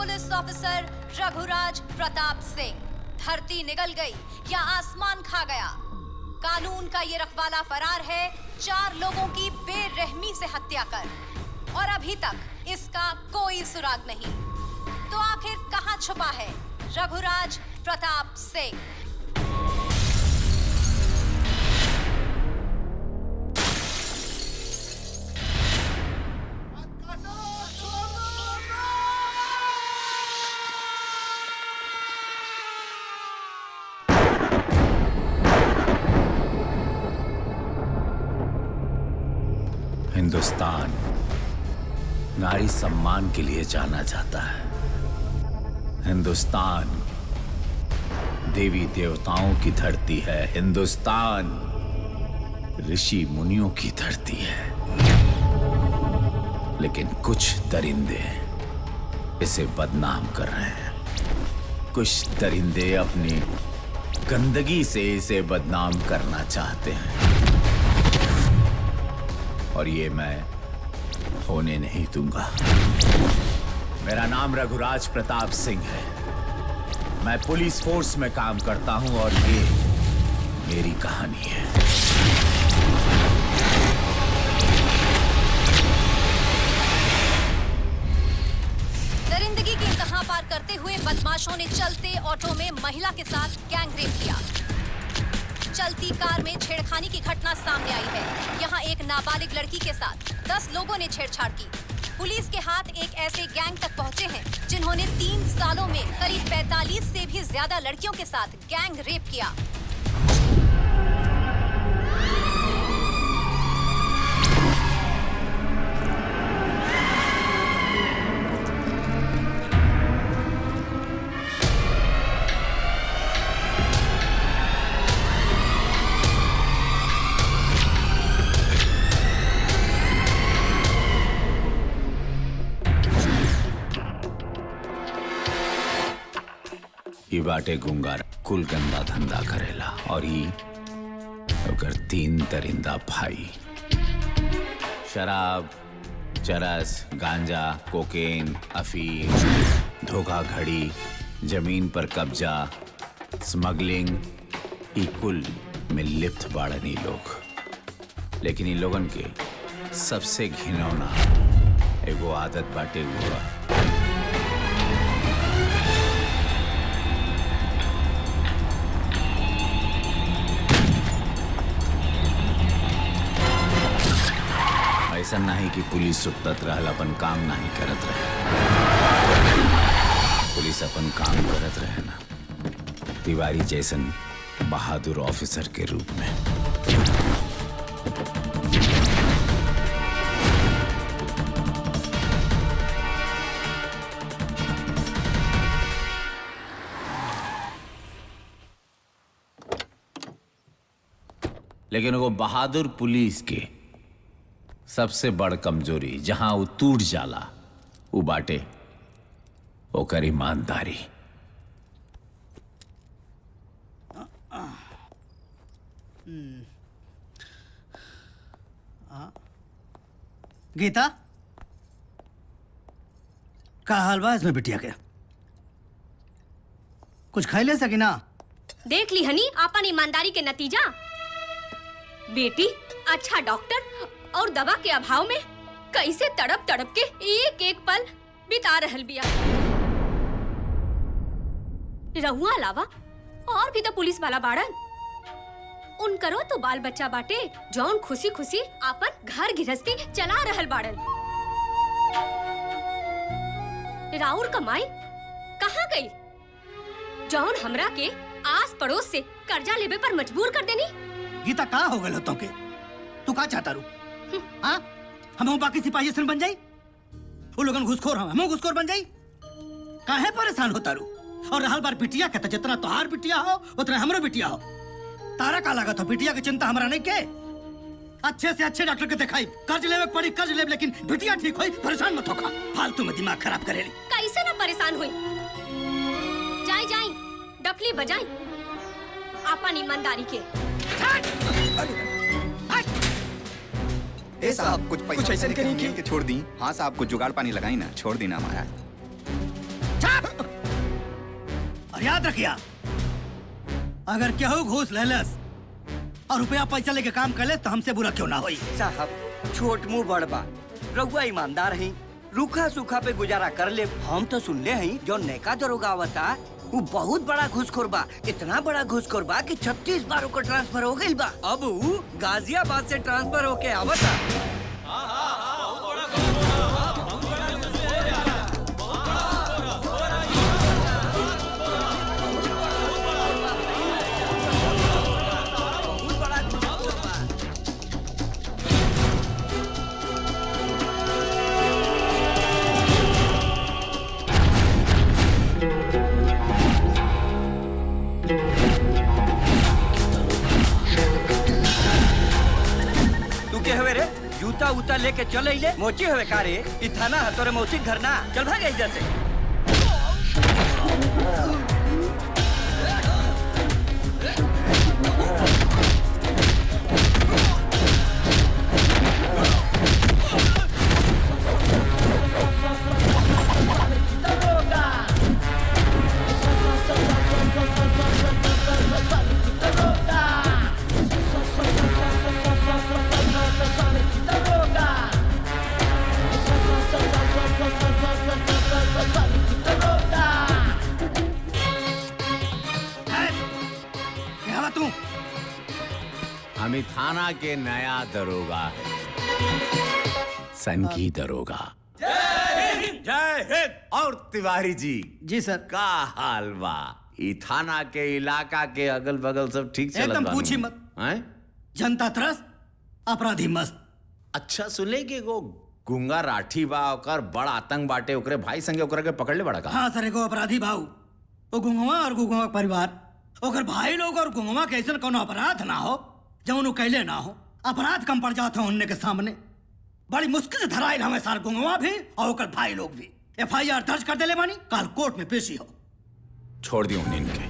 Police officer Raghuraj Pratap Singh. धरती निगल गई या आसमान खा गया, कानून का ये रखवाला फरार है 4 लोगों की बेरहमी से हत्या कर, और अभी तक इसका कोई सुराग नहीं। तो आखिर कहां छुपा है रघुराज प्रताप सिंह? हिंदुस्तान नारी सम्मान के लिए जाना जाता है। हिंदुस्तान देवी देवताओं की धरती है। हिंदुस्तान ऋषि मुनियों की धरती है। लेकिन कुछ दरिंदे इसे बदनाम कर रहे हैं। कुछ दरिंदे अपनी गंदगी से इसे बदनाम करना चाहते हैं, और ये मैं होने नहीं दूंगा। मेरा नाम रघुराज प्रताप सिंह है। मैं पुलिस फोर्स में काम करता हूं और ये मेरी कहानी है। दरिंदगी की इंतहा पार करते हुए बदमाशों ने चलते ऑटो में महिला के साथ गैंगरेप किया। चलती कार में छेड़खानी की घटना सामने आई है। यहाँ एक नाबालिग लड़की के साथ 10 लोगों ने छेड़छाड़ की। पुलिस के हाथ एक ऐसे गैंग तक पहुँचे हैं जिन्होंने 3 सालों में करीब 45 से भी ज्यादा लड़कियों के साथ गैंग रेप किया। ई बाटे गुंगार कुल गंदा धंधा करेला, और ई अगर 3 दरिंदा भाई शराब, चरस, गांजा, कोकेन, अफीम, धोखाधड़ी, जमीन पर कब्जा, स्मगलिंग, ई कुल में लिप्त बाड़न ई लोग। लेकिन इन लोगन के सबसे घिनौना एगो आदत बाटे हुआ। ऐसा नहीं कि पुलिस सुतत रहल अपन काम नहीं करत रहे। पुलिस अपन काम करत रहे ना, तिवारी जैसन बहादुर ऑफिसर के रूप में। लेकिन वो बहादुर पुलिस के सबसे बड़ कमजोरी जहां वो टूट जाला वो बाटे ओकर ईमानदारी। गीता, का हाल बा इसमें बिटिया के? कुछ खाई ले सकी ना? देख ली हनी आपन ईमानदारी के नतीजा। बेटी अच्छा डॉक्टर और दवा के अभाव में कैसे तड़प तड़प के एक एक पल बिता रहल बिया। रहुआ अलावा और भी तो पुलिस वाला बाड़न। उनकरो तो बाल बच्चा बाटे जौन खुशी खुशी आपन घर गृहस्थी चला रहल बाड़न। राउर कमाई कहाँ गई जौन हमरा के आस पड़ोस से कर्जा लेवे पर मजबूर कर देनी? गीता, कहाँ हो गए तो के? तू का चाहता रू? हाँ, हम बाकी सिपाही बन जाई? वो लोगन घुसखोर हम घुसखोर बन जाई? काहे परेशान होता रू? और रहल बार बिटिया के, जितना तोहार बिटिया हो उतना हमरो बिटिया हो। तारा का लागत हो बिटिया की चिंता हमरा नहीं के? अच्छे से अच्छे डॉक्टर के दिखाई, कर्ज लेवे पड़ी कर्ज लेवे, लेकिन बिटिया ठीक होई, परेशान मत होखा। फालतू में दिमाग खराब करेली। कैसे ना परेशान हुई? जाई जाई डफली बजाई आपन ईमानदारी के। ए साहब, कुछ ऐसे करेंगे कि छोड़ दी। हाँ साहब, कुछ जुगाड़ पानी लगाई ना, छोड़ दी ना हमारा। और याद रखिया, अगर केहू घूस लेलस और रुपया पैसा लेके काम कर ले तो हमसे बुरा क्यों ना होई। साहब छोट मुंह बड़बा, रउआ ईमानदार हैं, रूखा सूखा पे गुजारा कर ले। हम तो सुन ले हैं जो नैका दरोगा आवता वो बहुत बड़ा घूसखोर बा, इतना बड़ा घूसखोर बा कि 36 बार ओकर ट्रांसफर हो गई बा। अब वो गाजियाबाद से ट्रांसफर होके आवता। जूता उता लेके चल ले मोची हवे कारे, इ थाना है तोरे मौसी घर ना, चल भाग इधर से। हम थाना के नया दरोगा है, सनकी दरोगा। जय हिंद। और तिवारी जी। जी सर। का हाल बा? ई थाना के इलाका के अगल बगल सब ठीक चलत बा? एकदम पूछी मत। जनता त्रस्त, अपराधी मस्त। अच्छा सुने कि वो गुंगा राठी बा, ओकर बड़ आतंक बाटे, ओकरे भाई संगे ओकरा के पकड़ ले बड़ा का? हाँ सर, एगो अपराधी भाऊ, वो गुंगवा और गुंगवा परिवार, ओकर भाई लोग और गुंगवा के ऐसा कोनो अपराध ना हो जौन कैले ना हो। अपराध कम पड़ जाते उनने के सामने, बड़ी मुश्किल से धराइल हमें सार गुंगवा भी और ओकर भाई लोग भी। FIR दर्ज कर देले बानी, कल कोर्ट में पेशी हो। छोड़ दियो इनके।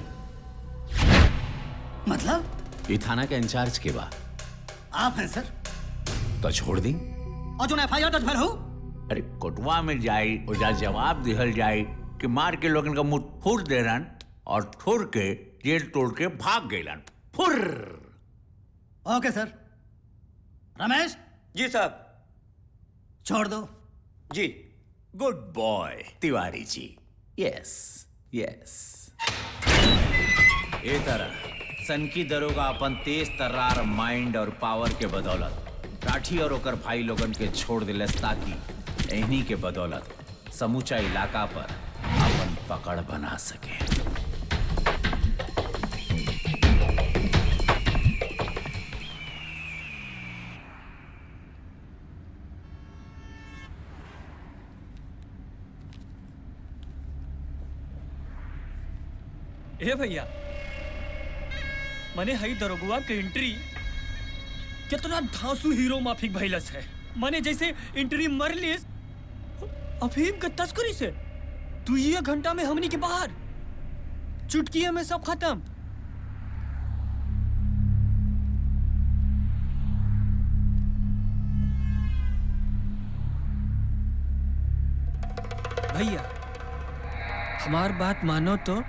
मतलब ये थाना के इंचार्ज के बा आप हैं सर, तो छोड़ दी। और जो FIR दर्ज भर हो, अरे कोटवा में जाई ओजा जवाब दिहल जाई कि मार के लोगन का मुंह फोड़ देलन और ठोर के जेल तोड़ के भाग गइलन। फुर। ओके सर। रमेश जी साहब। छोड़ दो जी। Good boy Tiwari ji. Yes yes. ये तरह सनकी दरोगा अपन तेज तर्रार माइंड और पावर के बदौलत राठी और ओकर भाई लोगन के छोड़ दिलस, ताकि इन्हीं के बदौलत समूचा इलाका पर अपन पकड़ बना सके। ए भैया, मने हई दरोगुआ के एंट्री कितना धांसू हीरो माफिक भइलस है। मने जैसे एंट्री मर लिस अफीम के तस्करी से 2 घंटा में हमनी के बाहर, चुटकिए में सब खत्म। भैया हमार बात मानो तो,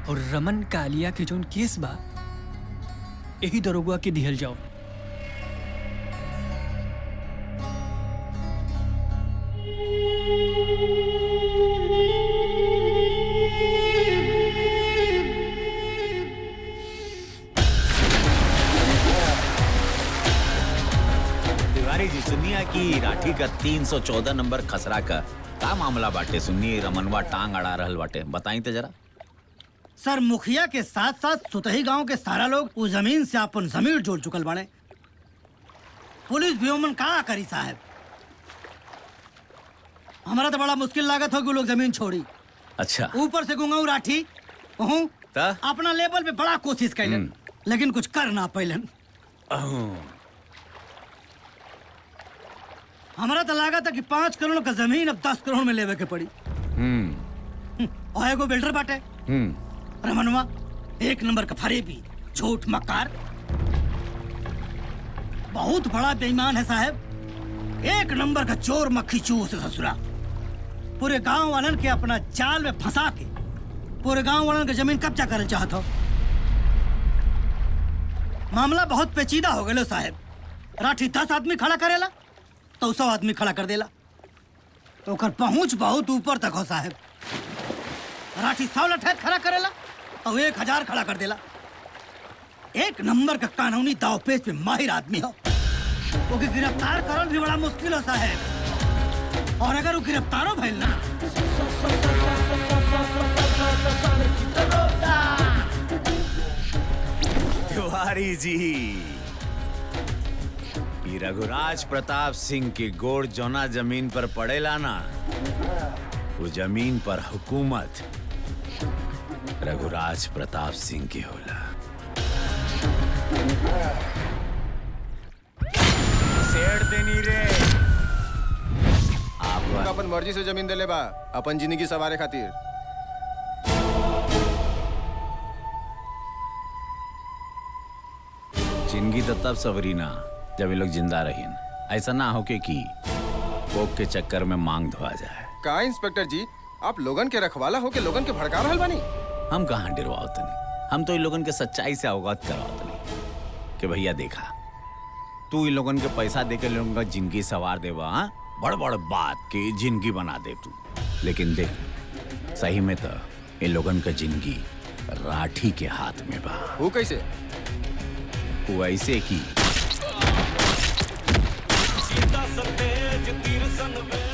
और रमन कालिया के जोन केस बा यही दरोगा के दिहल जाओ। तिवारी जी सुनिया कि राठी का 314 नंबर खसरा का मामला बाटे? सुनिए रमनवा टांग अड़ा रहल बाटे, बताई तो जरा। सर मुखिया के साथ साथ सुतही गांव के सारा लोग उस जमीन से अपन जमीर जोड़ चुकल बाड़े। पुलिस भी ओमन का करी साहब, हमारा तो बड़ा मुश्किल लागत हो कि लोग जमीन छोड़ी। अच्छा। ऊपर से गुंगाऊ राठी अपना लेवल पे बड़ा कोशिश कैलन, लेकिन कुछ कर ना पैलन। हमारा तो लागत है कि 5 करोड़ का जमीन अब 10 करोड़ में लेवे के पड़ी। और एगो बिल्डर बाटे रमनवा, 1 नंबर का फरेबी, झूठ मक्कार, बहुत बड़ा बेईमान है साहब। 1 नंबर का चोर मक्खी चूस ससुरा, पूरे गांव वालन के अपना जाल में फंसा के पूरे गांव वालों के जमीन कब्जा करल चाहत हो। मामला बहुत पेचीदा हो गए साहब। राठी 10 आदमी खड़ा करेला तो 100 आदमी खड़ा कर देला। तो ओकर पहुंच बहुत ऊपर तक हो साहब। राठी 100 लठैत खड़ा करेला तो 1000 खड़ा कर देला। एक नंबर का कानूनी दावपेच पे माहिर आदमी हो। ओके गिरफ्तार करल भी बड़ा मुश्किल हो साहब। और अगर वो गिरफ्तारो भइल ना तिवारी जी, ये रघुराज प्रताप सिंह के गोड़ जोना जमीन पर पड़ेला ना, वो जमीन पर हुकूमत रघुराज प्रताप सिंह की होला। सेठ देनी रे आप अपन मर्जी से जमीन देले बा अपन जिंदगी सवारे खातिर। जिंदगी तो तब सवरी ना जब ये लोग जिंदा रहीन। ऐसा ना हो कि कोक के चक्कर में मांग धोआ जाए। का इंस्पेक्टर जी, आप लोगन के रखवाला हो के लोगन के भड़का रहल बानी? हम कहाँ डरवाओ तनी, हम तो इन लोगन के सच्चाई से अवगत करवाओ तनी कि भैया देखा, तू इन लोगन के पैसा देके लोगन का जिंदगी सवार देवा। हाँ, बड़ बड़ बात की जिंदगी बना दे तू। लेकिन देख, सही में तो इन लोगन का जिंदगी राठी के हाथ में बा। वो कैसे? वो ऐसे की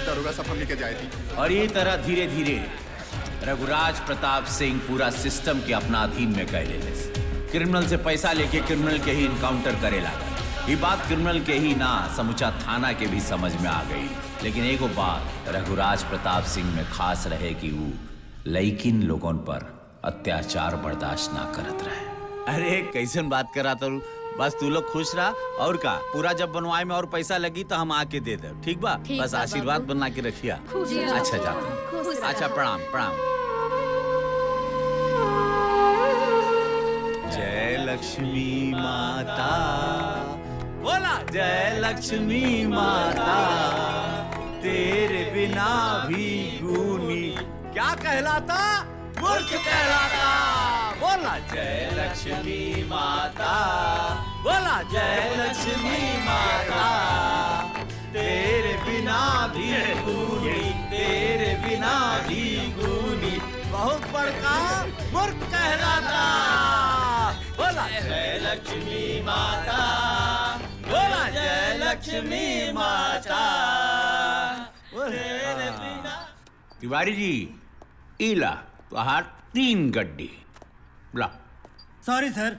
दरोगा सब हमनी के जाए थी। और ये तरह धीरे धीरे रघुराज प्रताप सिंह पूरा सिस्टम के अपना अधीन में कर ले। क्रिमिनल से पैसा लेके क्रिमिनल के ही इनकाउंटर करे लगा। ये बात क्रिमिनल के ही ना, समूचा थाना के भी समझ में आ गई। लेकिन एगो बात रघुराज प्रताप सिंह में खास रहे कि वो लइकिन लोगों पर अत्याचार बर्दाश्त ना करत रहे। अरे कैसन बात करा तो, बस तू लोग खुश रहा। और का पूरा जब बनवाए में और पैसा लगी तो हम आके दे दे। ठीक बा? बस आशीर्वाद बना के रखिया। अच्छा जाता। अच्छा प्रणाम प्रणाम। जय लक्ष्मी माता, बोला जय लक्ष्मी माता, तेरे बिना भी गूनी क्या कहलाता, मूर्ख कहलाता। बोला जय लक्ष्मी माता, बोला जय लक्ष्मी माता, तेरे बिना भी गूनी, तेरे बिना भी गूनी, बहुत बड़का मूर्ख कहलाता। बोला जय लक्ष्मी माता, बोला जय लक्ष्मी माता, तेरे बिना। तिवारी जी, इला तो 3 गड्डी ला। सॉरी सर।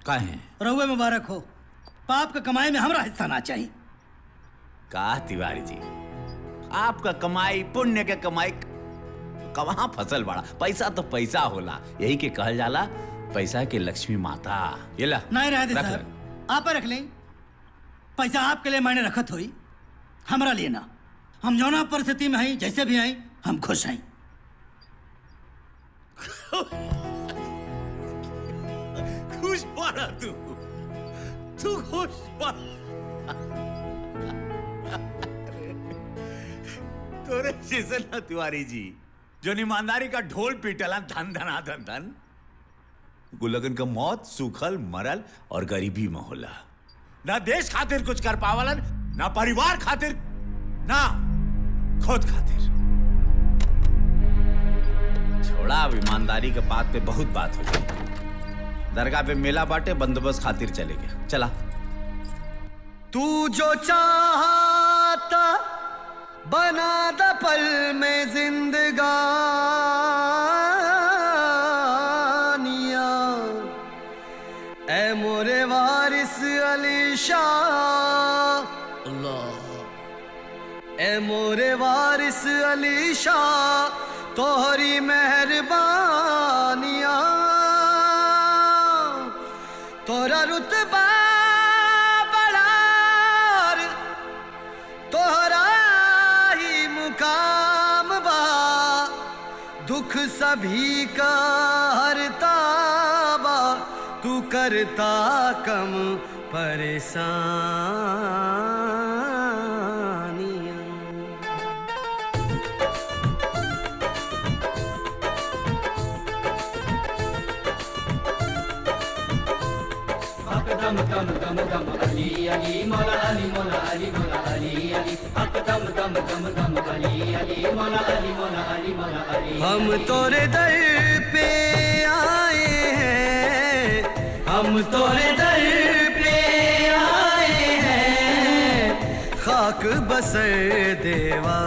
काहे? रहुए मुबारक हो। पाप का कमाई में हमरा हिस्सा ना चाहिए। का तिवारी जी, आपका कमाई पुण्य के कमाई कहाँ फसल बड़ा। पैसा तो पैसा होला, यही के कहल जाला पैसा के लक्ष्मी माता। ये ला। नहीं रह दे रख सर, ले। आप रख लें। पैसा आपके लिए मैंने रखत हुई, हमरा लिए ना। हम जौना परिस्थिति में हैं, जैसे भी हैं, हम खुश हैं। खुश पड़ा तू खुश पड़ा। तोरे जैसे ना तिवारी जी, जो ईमानदारी का ढोल पीटला धन धना धन धन, गुलगन का मौत सूखल मरल और गरीबी में होला। ना देश खातिर कुछ कर पावलन, ना परिवार खातिर, ना खुद खातिर। छोड़ा अब ईमानदारी के बात पे बहुत बात हो गई। दरगाह पे मेला बाटे, बंदोबस्त खातिर चले गया। चला। तू जो चाहता बना द पल में जिंदगानियां, ऐ मोरे वारिस अली शाह, ऐ मोरे वारिस अली शाह, तोहरी मेहरबानियां, तोरा रुतबा बड़ार, तोहरा ही मुकाम बा, दुख सभी का हरता बा, तू करता कम परेशानियां। हम तोरे दर पे आए हैं, हम तोरे दर पे आए हैं, खाक बसर देवा,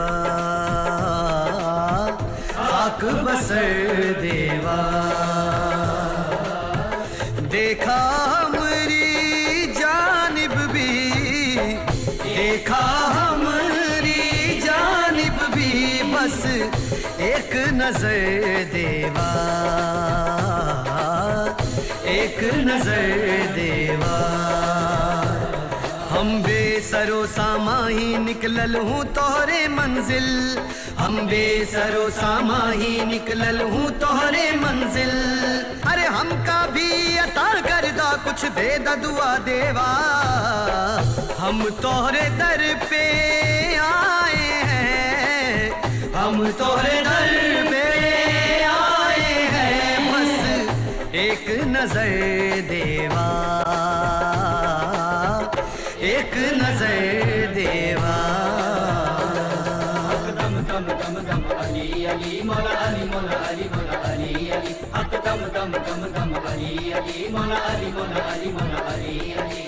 खाक बसर देवा। देखा हमारी जानिब भी, देखा हमारी जानिब भी, बस एक नजर देवा, एक नजर देवा। हम बेसरो सामाही निकलल हूँ तोहरे मंजिल, हम बेसरो सामाही निकलल हूँ तोहरे मंजिल। अरे हमका भी अता कर दा कुछ दे दा दुआ देवा। हम तोहरे दर पे आए हैं, हम तोहरे दर पे आए हैं, बस एक नजर देवा, एक नजर देवा। दम दम दम दम अली अली मौला अली मौला अली मौला अली अली, हक दम दम दम दम अली अली मौला अली मौला अली मौला अली अली।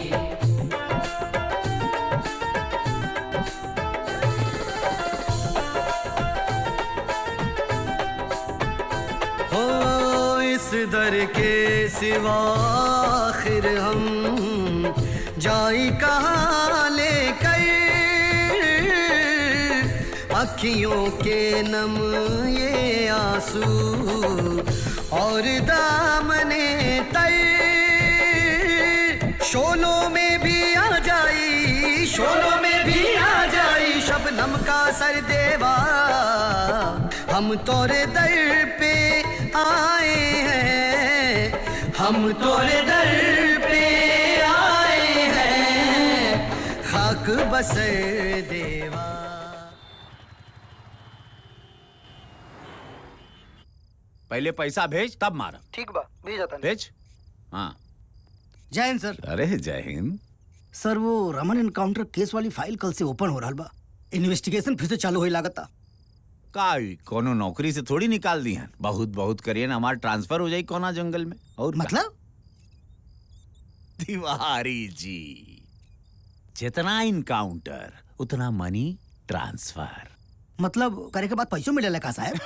इस दर के सिवा आखिर हम जाई कहाँ लेकर, अखियों के नम ये आंसू और दामने तर, शोलों में भी आ जाई, शोलों में भी आ जाई शबनम का सर देवा। हम तोरे दर पे आए हैं, हम तोरे दर पे आए हैं, खाक बसर देवा। पहले पैसा भेज तब मारा। ठीक बा, भेज जाता भेज। हाँ जय हिंद सर। अरे जय हिंद। सर वो रमन एनकाउंटर केस वाली फाइल कल से ओपन हो रहा बा, इन्वेस्टिगेशन फिर से चालू होई लागता। काई कोनो नौकरी से थोड़ी निकाल दी है, बहुत बहुत करिए ना, हमारा ट्रांसफर हो जाए कोना जंगल में। और मतलब तिवारी जी, जितना इनकाउंटर उतना मनी ट्रांसफर। मतलब करे के बाद पैसों मिलेला का साहब?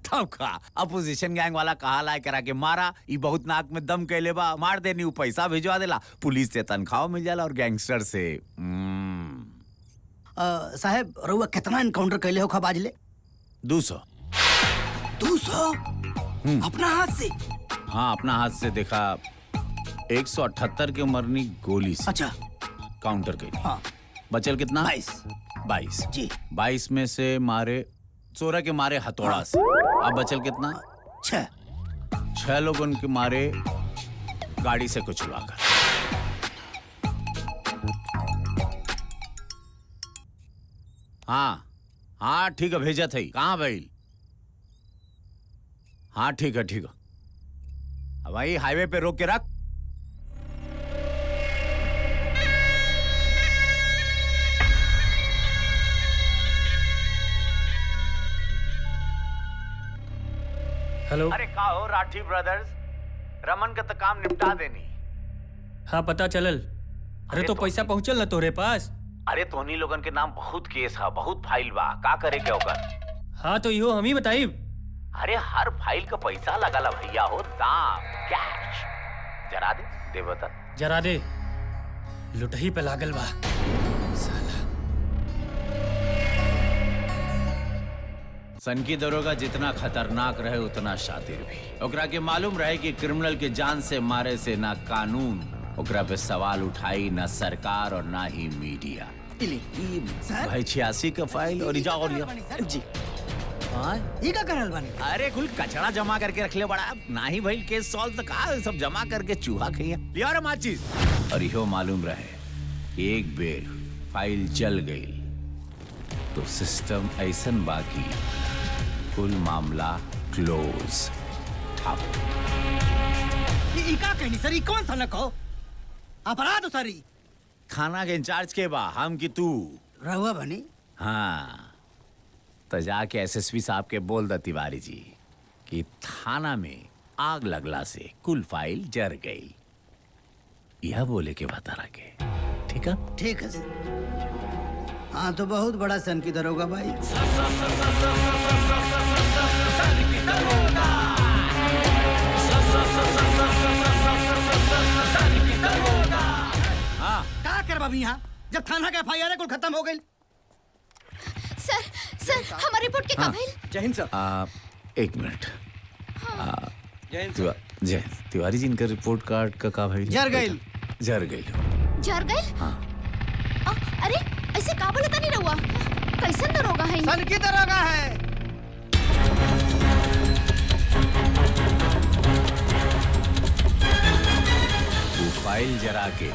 तब का अपोजिशन गैंग वाला कहा लाए करा के मारा, ई बहुत नाक में दम कैले बा, मार देनी, ऊ पैसा भिजवा देला, पुलिस से तनख्वाह मिल जाला और गैंगस्टर से साहब रउआ कितना एनकाउंटर कैले हो खबाज ले? 200। 200? अपना हाथ से? हाँ अपना हाथ से देखा। 178 के मरनी गोली से। अच्छा काउंटर के। हाँ। बचल कितना? 22 जी। 22 में से मारे 16 के मारे हथौड़ा से। अब बचल कितना? 6 लोग उनके मारे गाड़ी से कुचलवाकर। हाँ ठीक है, भेजा था। कहाँ भाई? हाँ ठीक है भाई, हाईवे पे रोक के रख। हेलो। अरे का हो राठी ब्रदर्स, रमन का तो काम निपटा देनी। हाँ पता चलल। अरे तो पैसा पहुंचल ना तोरे पास? अरे तोहनी लोगन के नाम बहुत केस है, बहुत फाइल बा, का करे के होकर? हाँ तो इहो हम ही बताई। अरे हर फाइल का पैसा लगाला भैया, हो दाम कैश। जरा दे बता। जरा दे, लुटही पे लागल बा साला। सनकी दरोगा जितना खतरनाक रहे उतना शातिर भी। ओकरा के मालूम रहे कि क्रिमिनल के जान से मारे से ना कानून ओकरा पे सवाल उठाई, ना सरकार और ना ही मीडिया। भाई 86 का फाइल और इजा और लिया जी। ये का करल बानी? अरे कुल कचरा जमा करके रख ले बड़ा, ना ही भाई केस सॉल्व तो कहा, सब जमा करके चूहा खैया लिया रे माचिस। और इहो मालूम रहे एक बेर फाइल जल गई तो सिस्टम ऐसन बाकी कुल मामला क्लोज। ये का कहनी सर, ये कौन सा न कहो? अपराध उसारी थाना के इंचार्ज के बा हम कि तू रहुआ बनी। हाँ तो जाके एसएसपी साहब के बोल द तिवारी जी कि थाना में आग लगला से कुल फाइल जर गई। यह बोले के बता रखे। ठीक है? ठीक है सर। हाँ तो बहुत बड़ा सन की दरोगा भाई। हाँ क्या कर बाबी यहाँ जब थाना का FIR कुल खत्म हो गई। सर हमारी रिपोर्ट के हाँ। काबिल। जय हिंद सर। एक मिनट जय हिंद सर। जय तिवारी जी इनका रिपोर्ट कार्ड का भाई जर गइल। जर गई। जर गए। हाँ अरे ऐसे का बोलता नहीं रहुआ, कैसन दरोगा है? सन की दरोगा है। वो फाइल जरा के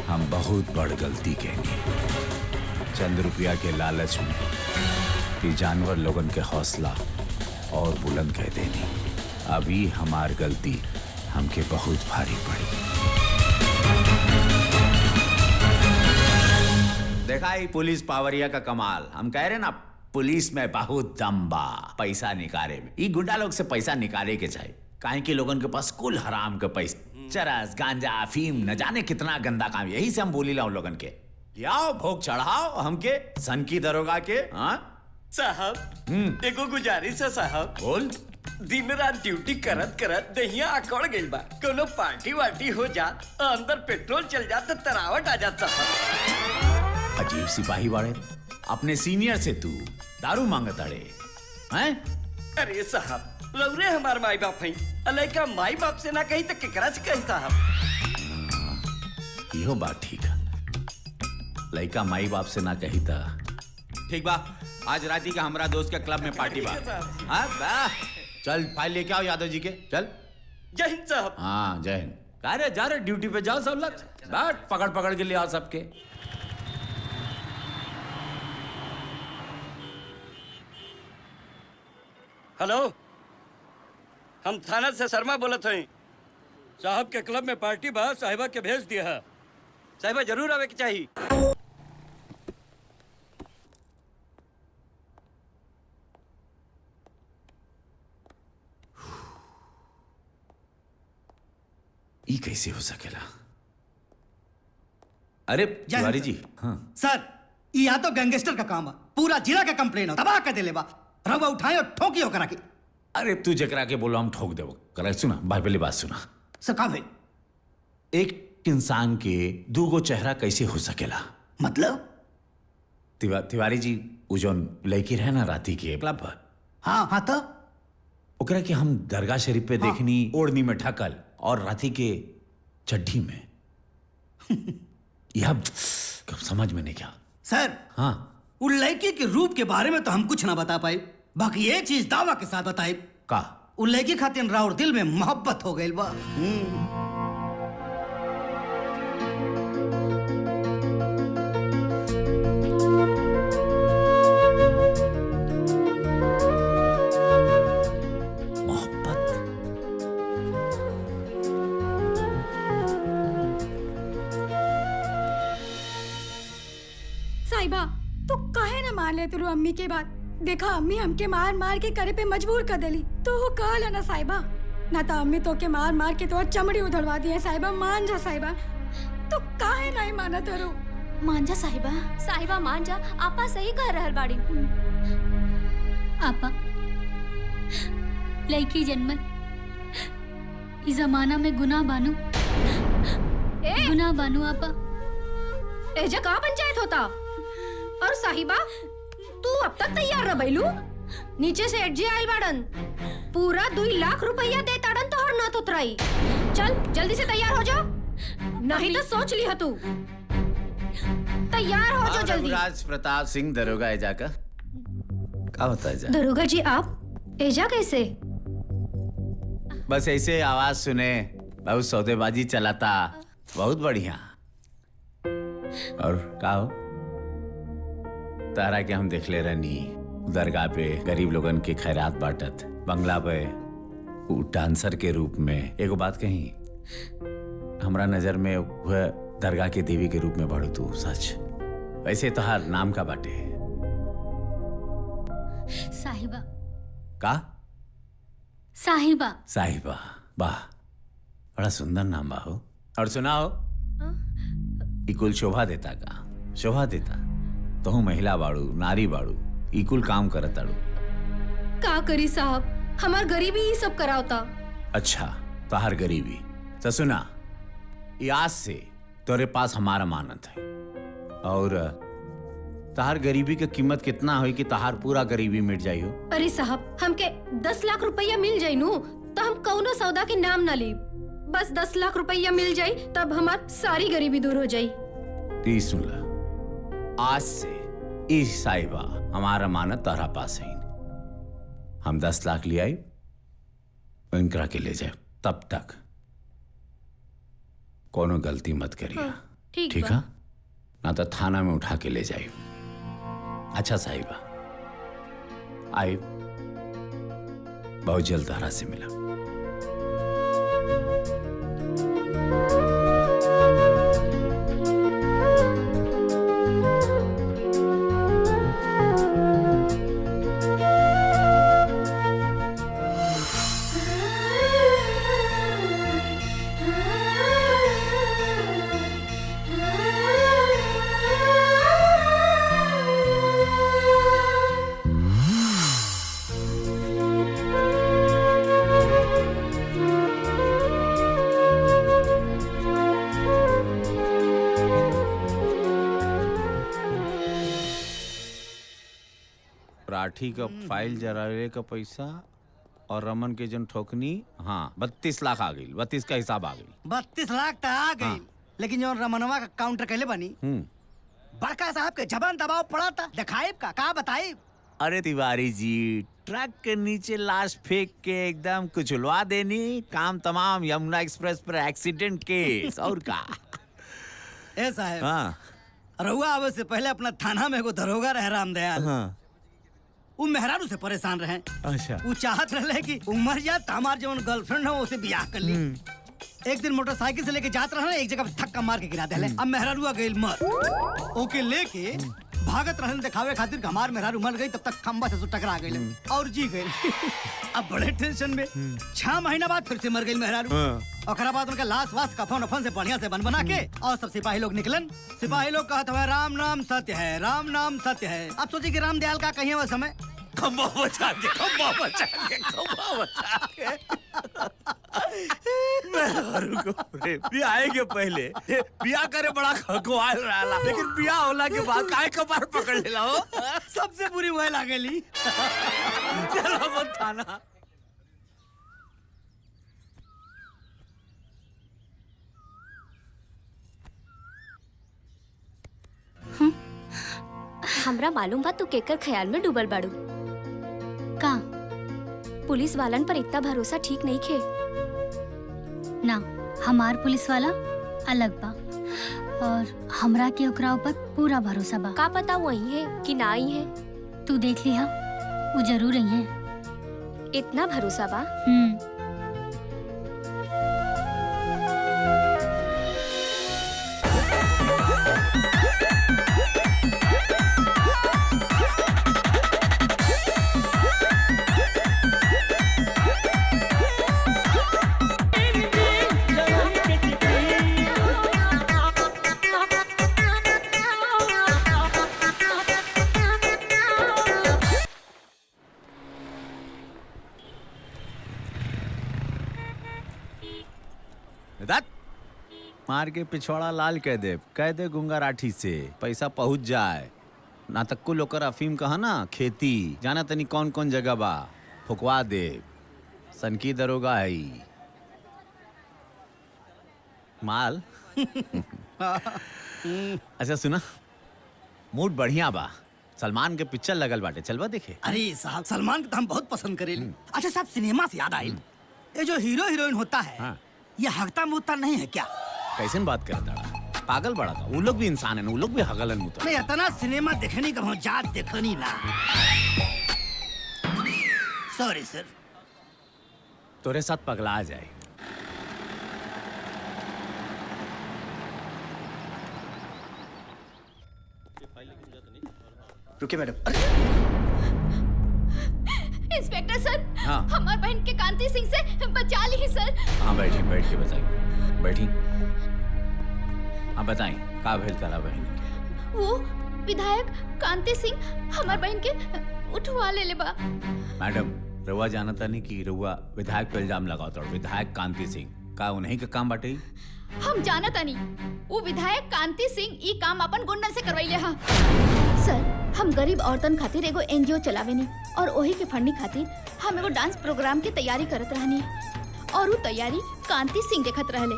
हम बहुत बड़ गलती कहेंगे। चंद रुपया के लालच में ये जानवर लोगन के हौसला और बुलंद कह देनी। अभी हमार गलती हमके बहुत भारी पड़ी। देखा ही पुलिस पावरिया का कमाल। हम कह रहे ना पुलिस में बहुत दम बा पैसा निकाले में। ये गुंडा लोग से पैसा निकाले के चाहिए काहे कि लोगन के पास कुल हराम के पैसा, चरस गांजा अफीम न जाने कितना गंदा काम। यही से हम बोली लाऊं लोगन के आओ भोग चढ़ाओ हमके सन की दरोगा के। हाँ साहब एगो गुजारिश है साहब। बोल। दिन रात ड्यूटी करत करत दहिया अकड़ गइल बा। कोनो पार्टी वार्टी हो जात, अंदर पेट्रोल चल जात तो तरावट आ जात साहब। अजीब सिपाही बाड़े अपने सीनियर से तू दारू मांगत अड़े हैं? अरे साहब रउरे हमार माई बाप हैं। अलैका माई बाप से ना कही तो केकरा से कही साहब? इहो बात ठीक है। लड़का माई बाप से ना कही था। ठीक बा आज राती का हमारा दोस्त के क्लब में पार्टी बा। हाँ बा चल फाइल लेके आओ यादव जी के। चल। जय हिंद साहब। हाँ जय हिंद। कह रहे जा रहे ड्यूटी पे जाओ सब लोग। बैठ पकड़ पकड़ के ले आओ सबके। हेलो हम थाना से शर्मा बोलत हई। साहब के क्लब में पार्टी बा, साहिबा के भेज दिया है। साहिबा जरूर आवे के चाहिए। ये कैसे हो सकेला? अरे तिवारी जी। हाँ सर ये या तो गैंगस्टर का काम है, पूरा जिला का कंप्लेन हो तबाह कर देले बा। रवा उठाए और ठोकी होकर आके। अरे तू जकरा के बोलो हम ठोक देवो करा। सुना भाई पहली बात सुना। सर का भाई? एक इंसान के दो गो चेहरा कैसे हो सकेला? मतलब? तिवारी जी वो जोन लड़की रहे ना राती के क्लब पर। हाँ हाँ तो ओकरा के हम दरगाह शरीफ पे देखनी ओढ़नी में ढकल और राती के चड्ढी में। यह समझ में नहीं क्या? सर हाँ उन लड़की के रूप के बारे में तो हम कुछ ना बता पाए, बाकी एक चीज दावा के साथ बताए का उन लड़की खातिर राउर दिल में मोहब्बत हो गई बा। साहिबा तो काहे ना मान ले तू अम्मी के बात। देखा अम्मी हमके मार मार के करे पे मजबूर कर देली तो वो कहला ना साहिबा, ना तो अम्मी तो के मार मार के तो चमड़ी उधड़वा दी है। साहिबा मान जा साहिबा, तो काहे नहीं माना तरू? मान जा साहिबा। साहिबा मान जा, आपा सही कह रहल बाड़ी। आपा लड़की जन्मल इस जमाना में गुनाह बानू। गुनाह बानू आपा। एजा का पंचायत होता? और साहिबा तू अब तक तैयार रह बैलू? नीचे से एडजी आयल बाड़न, पूरा 2 लाख रुपया दे ताड़न तो हर नाथ उतराई। चल जल्दी से तैयार हो जाओ, नहीं तो सोच लिया तू। तैयार हो जाओ जल्दी। राज प्रताप सिंह दरोगा एजा का क्या होता है? दरोगा जी आप एजा कैसे? बस ऐसे आवाज सुने बहुत सौदेबाजी चलाता, बहुत बढ़िया। और का हो तारा के हम देख ले रहनी दरगाह पे गरीब लोगन के खैरात बांटत, बंगला पे डांसर के रूप में। एगो बात कही हमरा नजर में वह दरगाह के देवी के रूप में बढ़ू तू सच। वैसे तोहार नाम का बाटे? साहिबा। का? साहिबा। साहिबा, वाह, बड़ा सुंदर नाम बा हो। और सुनाओ, ई कुल शोभा देता का? शोभा देता तो हूँ महिला बाड़ू, नारी बाड़ू, ई कुल काम करत ताड़ू। का करी साहब, हमार गरीबी ही सब करावता। अच्छा, तोहार गरीबी तो सुना, ये आज से तोरे पास हमारा मानत है। और तहार गरीबी की कीमत कितना हुई कि तहार पूरा गरीबी मिट जाई हो? अरे साहब, हमके 10 लाख रुपया मिल जाई नु तो हम कौनो सौदा के नाम ना ली। बस 10 लाख रुपया मिल जाई तब हमार सारी गरीबी दूर हो जाई। ती सुन ला, आज से इस साहिबा हमारा मानत तारा पास है। हम 10 लाख ले आई, इनकरा के ले जाए। तब तक कोनो गलती मत करिए। ठीक ठीक बा। है ना? तो थाना में उठा के ले जाए। अच्छा साहिबा, आई बहुत जल्द तारा से मिला। राठी का फाइल जरारे का पैसा और रमन के जन ठोकनी, हाँ 32 लाख आ गई। 32 का हिसाब आ गई। 32 लाख तो आ गई। हाँ। लेकिन जो रमनवा का काउंटर कहले बनी, बड़का साहब के जबान दबाव पड़ा था। दिखाइब का बताइब? अरे तिवारी जी, ट्रक के नीचे लाश फेंक के एकदम कुचलवा देनी, काम तमाम। यमुना एक्सप्रेस पर एक्सीडेंट केस और का। ए साहब, हाँ रहुआ आवे से पहले अपना थाना में एगो दरोगा रहे रामदयाल। हाँ। वो मेहरारू से परेशान रहे। अच्छा। वो चाहत रहे कि उमर जात तो हमार जवन गर्लफ्रेंड हो उसे ब्याह कर ली। एक दिन मोटरसाइकिल से लेके जात रहे, एक जगह पे धक्का मार के गिरा देले। अब मेहरारू गइल मर। ओके लेके भागत रहन दिखावे खातिर हमार मेहरारू मर गई। तब तक खंबा से टकरा गइल और जी गइल। अब बड़े टेंशन में 6 महीना बाद फिर से मर गई मेहरारू। और बाद उनका लाश वास कफन वफन से बढ़िया से बना के और सब सिपाही लोग निकलन। सिपाही लोग कहते हुए राम नाम सत्य है, राम नाम सत्य है। अब सोचिए कि रामदयाल का कहिए वह समय खंबा बचा के, खंबा बचा के, खंबा बचा के। ब्याह के पहले ब्याह करे बड़ा खकवाल रहा, लेकिन ब्याह होला के बाद काहे कपार पकड़ लेला हो? सबसे बुरी वह लागेली। चलो मत थाना। हमरा मालूम बा तू केकर ख्याल में डूबल बाड़ू। का? पुलिस वालन पर इतना भरोसा ठीक नहीं खे। ना, हमार पुलिस वाला अलग बा और हमरा के ओकरा ऊपर पूरा भरोसा बा। का पता वही है कि ना ही है? तू देख लिहा, वो जरूर ही है। इतना भरोसा बा? मार के पिछवाड़ा लाल कह दे गुंगा राठी से पैसा पहुंच जाए। ना तक को लोकर अफीम कहा ना खेती जाना तनी कौन कौन जगह बा फुकवा दे। सनकी दरोगा है माल। अच्छा सुना, मूड बढ़िया बा, सलमान के पिक्चर लगल बाटे, चलवा देखे। अरे साहब, सलमान को तो हम बहुत पसंद करें। अच्छा साहब, सिनेमा से याद आई, ये जो हीरो हीरोइन होता है, हाँ। ये हकता मुत्ता नहीं है क्या? कैसे बात करता पागल बड़ा था। उन लोग भी इंसान है, उन लोग भी हगलन मुता। नहीं, इतना सिनेमा देखने का जात देखनी ना। सॉरी सर। तोरे साथ पगला जाए। रुके मैडम। इंस्पेक्टर सर, हाँ। हमार बहन के कांति सिंह से बचा ली सर। हाँ बैठी, बैठ के बताइए, बैठी। हाँ बताई, का भेल तारा बहन के? वो विधायक कांति सिंह हमार बहन के उठवा ले बा। मैडम, रउआ जानता नहीं कि रउआ विधायक पे इल्जाम लगाता, विधायक कांति सिंह का उन्हीं का काम बाटे? हम जानता नहीं, वो विधायक कांति सिंह ई काम अपन गुंडन से करवाइले हा। सर, हम गरीब औरतन खातिर एगो एनजीओ चलावेनी और ओही के फंडिंग खातिर हम एगो डांस प्रोग्राम की तैयारी करत रहनी और वो तैयारी कांति सिंह देखत रहले,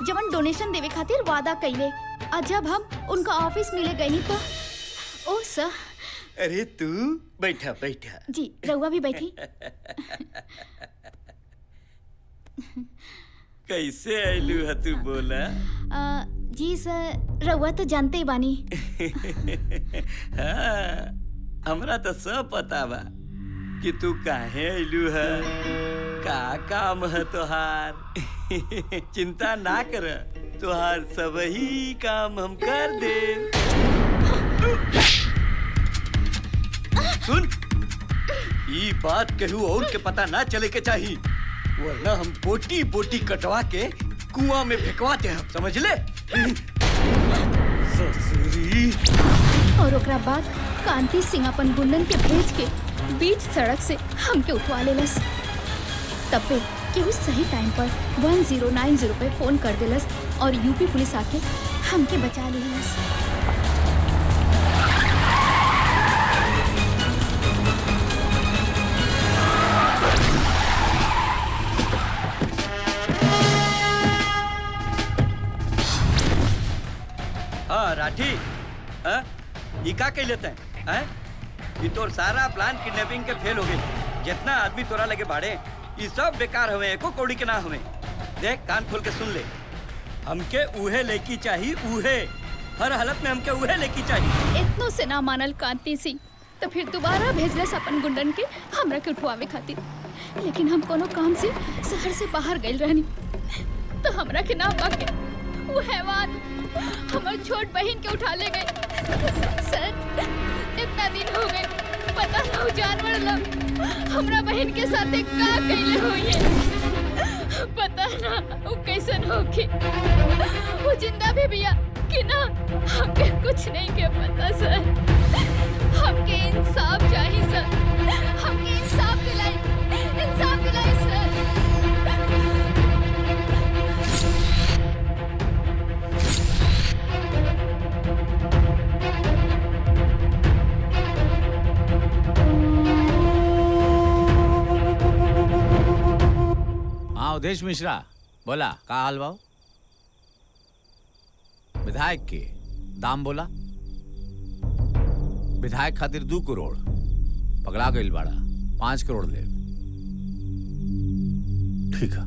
जवन डोनेशन देवे खातिर वादा कइले। और जब हम उनका ऑफिस मिले गई तो ओ सर। अरे तू बैठा बैठा। जी रउआ भी बैठी। कैसे आइलू है तू बोला? जी सर, रउआ तो जानते ही बानी। हाँ, हमरा तो सब पता बा कि तू काहे आइलू है, का काम है तोहार। चिंता ना कर, तोहार सब ही काम हम कर दे। सुन, ये बात कहू और के पता ना चले के चाहिए, वरना हम बोटी बोटी कटवा के कुआं में फेंकवाते हैं, समझ ले। ससुरी। और ओकरा बाद कांति सिंह अपन गुंडन के भेज के बीच सड़क से हमके उठवा लेलस। तब पे केहू सही टाइम पर 1090 पे फोन कर देलस और यूपी पुलिस आके हमके बचा लेलस। हाँ राठी, हाँ? ये का कह लेते हैं? हाँ? ये तोर सारा प्लान किडनैपिंग के फेल हो गई। जितना आदमी तोरा लगे बाड़े, ये सब बेकार हुए, एको कौड़ी के ना हुए। देख, कान खोल के सुन ले, हमके उहे लेकी चाहिए, उहे हर हालत में हमके उहे लेकी चाहिए। इतनों से ना मानल कांति सिंह तो फिर दोबारा भेजलस अपन गुंडन के हमरा के उठवावे खातिर। लेकिन हम कोनो काम से शहर से बाहर गइल रहनी तो हमरा के ना पाके वो हैवान हमार छोट बहन के उठा ले गए। सर, इतना दिन हो गए, पता ना वो जानवर लोग हमरा बहन के साथ का कैले हो ये, पता ना वो कैसन होके। वो जिंदा भी बिया कि ना हमके कुछ नहीं के पता सर। हमके इंसाफ चाहिए सर, हमके इंसाफ दिलाई सर। हाँ उदेश मिश्रा, बोला का हाल बाऊ? विधायक के दाम बोला? विधायक खातिर 2 करोड़ पगला गइल बाड़ा, 5 करोड़ ले। ठीक है।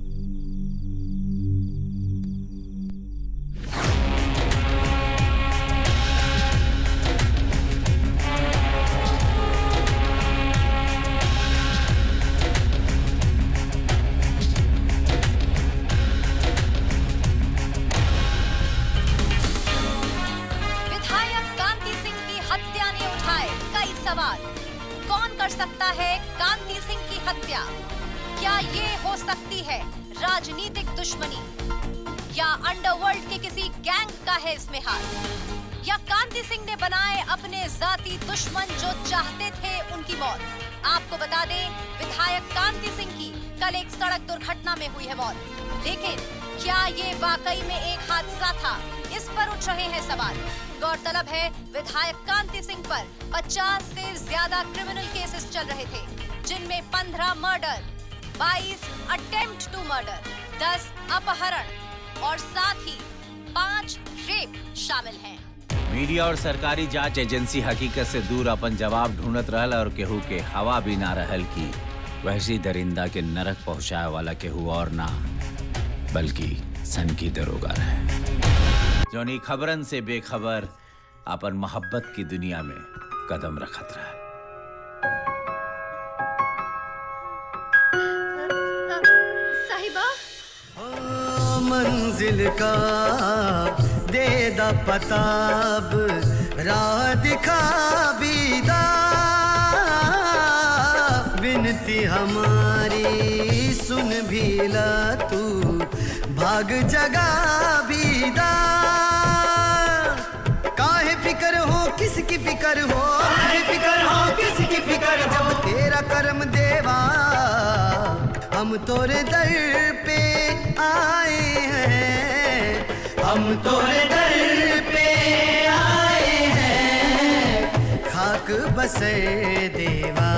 कौन कर सकता है कांति सिंह की हत्या? क्या ये हो सकती है राजनीतिक दुश्मनी, या अंडरवर्ल्ड के किसी गैंग का है इसमें हाथ, या कांति सिंह ने बनाए अपने जाती दुश्मन जो चाहते थे उनकी मौत? आपको बता दें, विधायक कांति सिंह की कल एक सड़क दुर्घटना में हुई है मौत। लेकिन क्या ये वाकई में एक हादसा था? इस पर उठ रहे हैं सवाल। गौरतलब है, विधायक कांति सिंह पर 50 से ज्यादा क्रिमिनल केसेस चल रहे थे, जिनमें 15 मर्डर, 22 अटेम्प्ट टू मर्डर, 10 अपहरण और साथ ही 5 रेप शामिल हैं। मीडिया और सरकारी जांच एजेंसी हकीकत से दूर अपन जवाब ढूंढत रहल और केहू के हवा भी ना रहल की वहशी दरिंदा के नरक पहुंचाए वाला केहू और ना बल्कि सन की दरोगा रहे, जोनी खबरन से बेखबर अपन मोहब्बत की दुनिया में कदम रखत रहा। साहिबा, मंजिल का दे दा पता, अब राह दिखा बीदा, विनती हमारी सुन भी ला तू, भाग जगा बीदा। काहे फिकर हो किसकी फिकर हो, काहे फिकर हो किसकी फिकर, जब तेरा कर्म देवा हम तोरे दर पे आए हैं, हम तोरे दर पे आए हैं, खाक बसे देवा,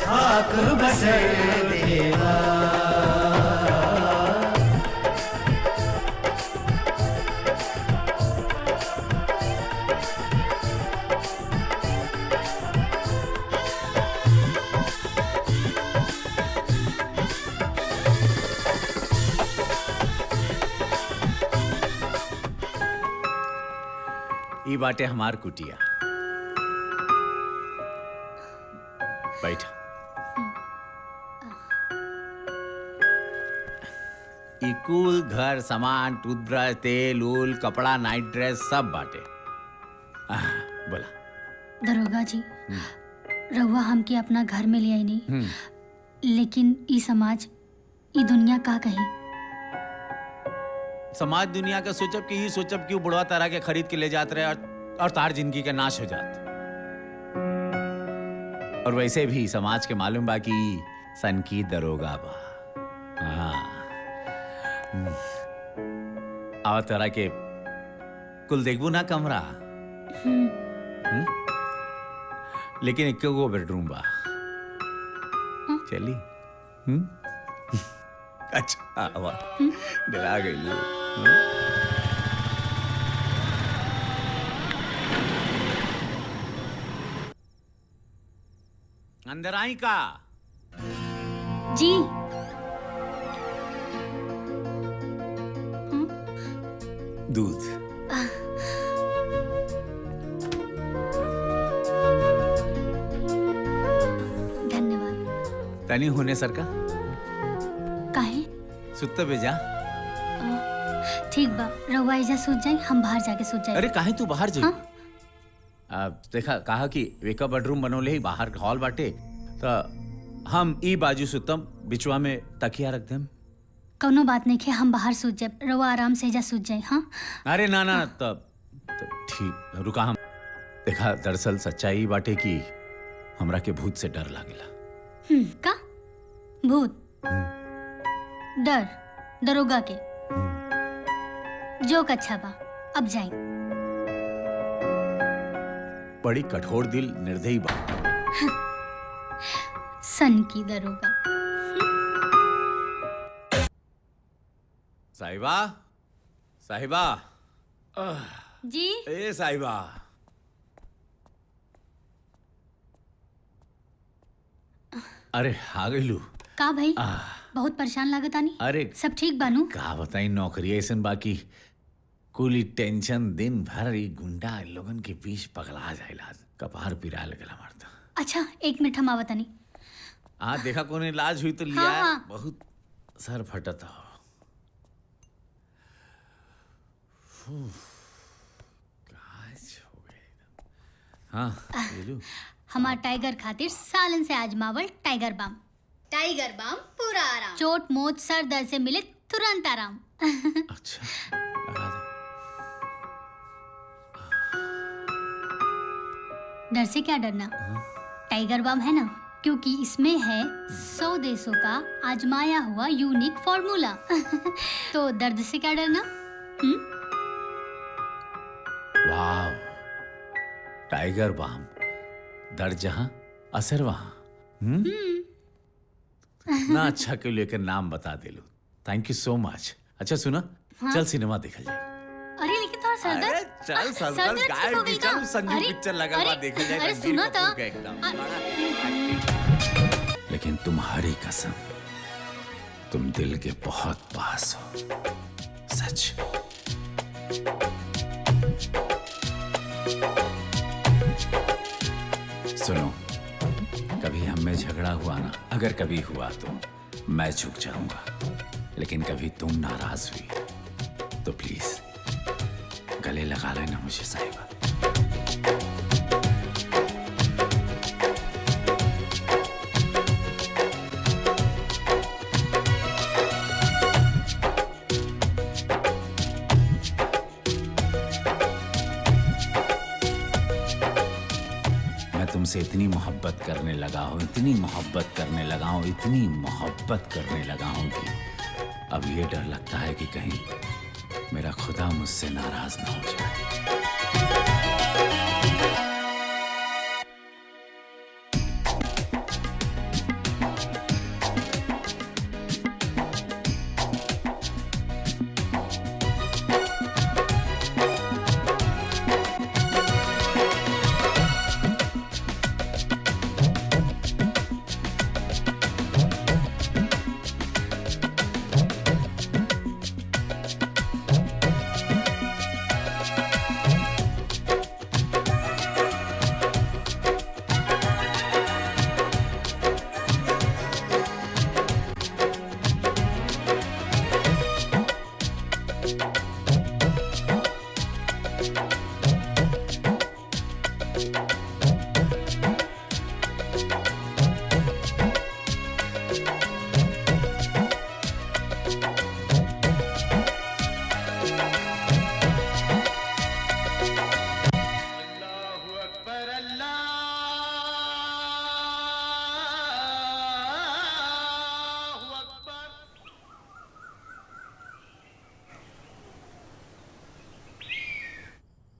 खाक बसे देवा। ई बाटे हमार कुटिया। बैठ। ई कुल घर सामान, टूथब्रश, तेल उल, कपड़ा, नाइट ड्रेस सब बाटे। बोला। दरोगा जी, रहुआ हमके अपना घर में ले आई नहीं, लेकिन ई समाज, ई दुनिया का कही? समाज दुनिया का सोचब कि ही सोचब कि बुढ़वा तारा के खरीद के ले जात रहे और तार जिंदगी का नाश हो जात। और वैसे भी समाज के मालूम बा कि सन की दरोगा बा। हाँ। और तारा के कुल देखबू ना कमरा, लेकिन एक गो बेडरूम बा। चली? अच्छा वाह, डरा गई। अंदर आई का? जी। दूध। धन्यवाद। तनी होने सर का काहे? सुत्ते पे जा। ठीक बा, रहुआ एजा सूत जाए, हम बाहर जाके सूत जाए। अरे काहे तू बाहर जाई? हाँ? देखा कहा कि वेका बेडरूम बनोले ही बाहर हॉल बाटे, तो हम ई बाजू सुतम, बिचवा में तकिया रख देम। कौनो बात नहीं है, हम बाहर सूत जाए, रहुआ आराम से एजा सूत जाए। हाँ? अरे ना ना, तब ठीक रुका। हम देखा दरअसल सच्चाई बाटे कि हमरा के भूत से डर लागेला। का? भूत? डर दरोगा के? जोक अच्छा बा, अब जाए। बड़ी कठोर दिल निर्दयी बा। सन की दरोगा। साहिबा, साहिबा। जी? ए साहिबा। अरे आ गइलू। का भाई? बहुत परेशान लागत आनी। अरे सब ठीक बानू? का बताई, नौकरी ऐसन बाकी कुल टेंशन, दिन भर ई गुंडा लोगन के बीच पगला जाइला, कपार पिरा लगला मारता। अच्छा एक मिनट, हम आवत आनी। देखा कोने इलाज हुई तो लिया। हाँ। बहुत सर फटता हो। काज हो गए। हाँ बोलू। हमार टाइगर खातिर सालन से आजमावल टाइगर बाम। टाइगर बाम पूरा आराम, चोट मोच सर दर्द से मिले तुरंत आराम। अच्छा लगा दे। डर से क्या डरना, टाइगर बाम है ना, क्योंकि इसमें है 100 देशों का आजमाया हुआ यूनिक फॉर्मूला। तो दर्द से क्या डरना? वाह, टाइगर बाम, दर्द जहां असर वहां। ना अच्छा के लेकर नाम बता दे लो। Thank you so much. अच्छा सुना, चल सिनेमा देखल जाए। अरे लेकिन तो सर दर्द। अरे चल सर दर्द गायब की, चल संजू पिक्चर लगा हुआ देखल जाए। अरे सुनो तो। लेकिन तुम्हारी कसम, तुम दिल के बहुत पास हो, सच। सुनो, कभी हम में झगड़ा हुआ ना, अगर कभी हुआ तो मैं झुक जाऊंगा, लेकिन कभी तुम नाराज हुई तो प्लीज गले लगा लेना मुझे साहिबा। तुमसे इतनी मोहब्बत करने लगा हूं, इतनी मोहब्बत करने लगा हूं, इतनी मोहब्बत करने लगा हूं कि अब ये डर लगता है कि कहीं मेरा खुदा मुझसे नाराज ना हो जाए।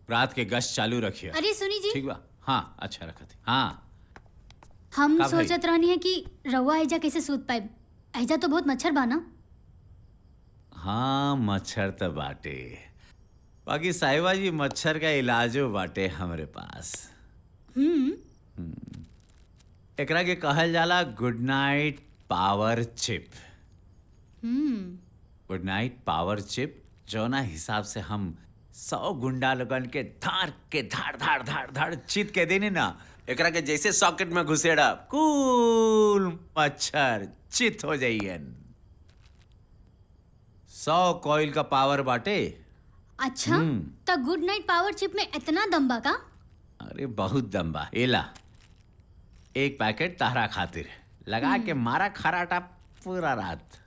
रात के गश्त चालू रखिए। अरे सुनी जी, ठीक बा? हाँ अच्छा रखा थी। हाँ हम का भाई? सोचत रहनी है कि रउआ ऐजा कैसे सूत पाए। ऐजा तो बहुत मच्छर बा ना। हाँ मच्छर तो बाटे, बाकी साहिबा जी मच्छर का इलाजो बाटे हमरे पास। एकरा के कहल जाला गुड नाइट पावर चिप। गुड नाइट पावर चिप जौना हिसाब से हम 100 गुंडा लगन के धार के धाड़ धाड़ धाड़ धाड़ चित के देने ना, एकरा के जैसे सॉकेट में घुसेड़ा कूल मच्छर चित हो जाइयन। 100 कॉइल का पावर बाटे। अच्छा तो गुड नाइट पावर चिप में इतना दम बा का? अरे बहुत दम बा। एला एक पैकेट तारा खातिर लगा के मारा खराटा पूरा रात।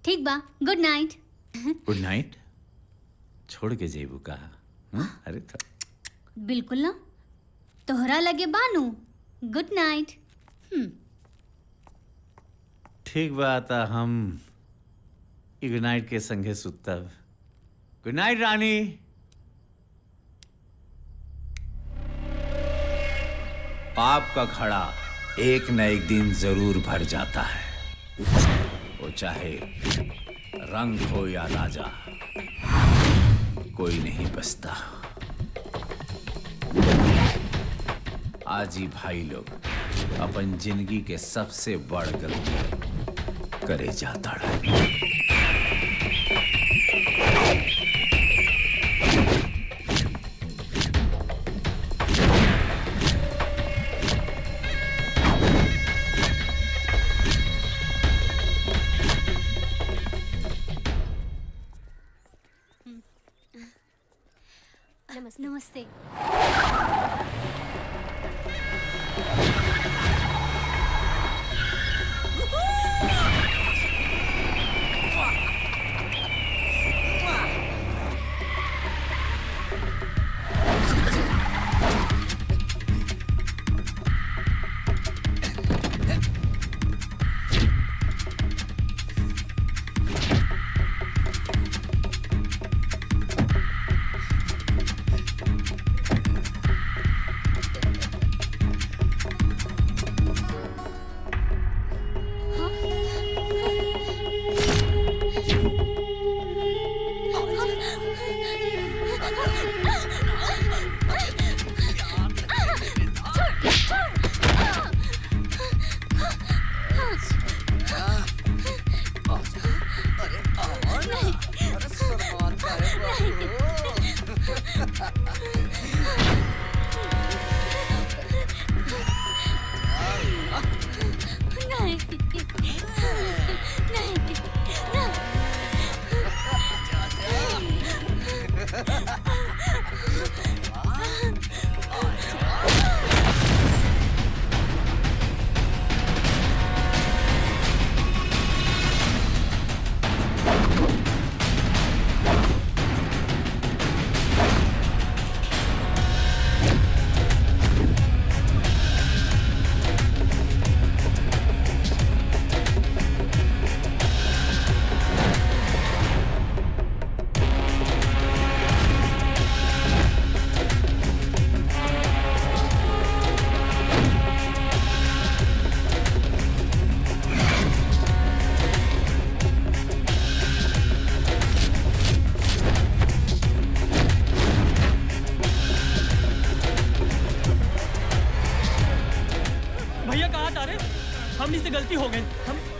ठीक बा, गुड नाइट। Good night. छोड़ के जेबू कहा? अरे तो बिल्कुल ना, तोहरा लगे बानू। Good night. ठीक बात है, हम गुड नाइट के संगे सुतब। गुड नाइट रानी। पाप का घड़ा एक न एक दिन जरूर भर जाता है, वो चाहे रंग हो या राजा, कोई नहीं बचता। आज ही भाई लोग अपन जिंदगी के सबसे बड़ गलती करे जाता है। नमस्ते।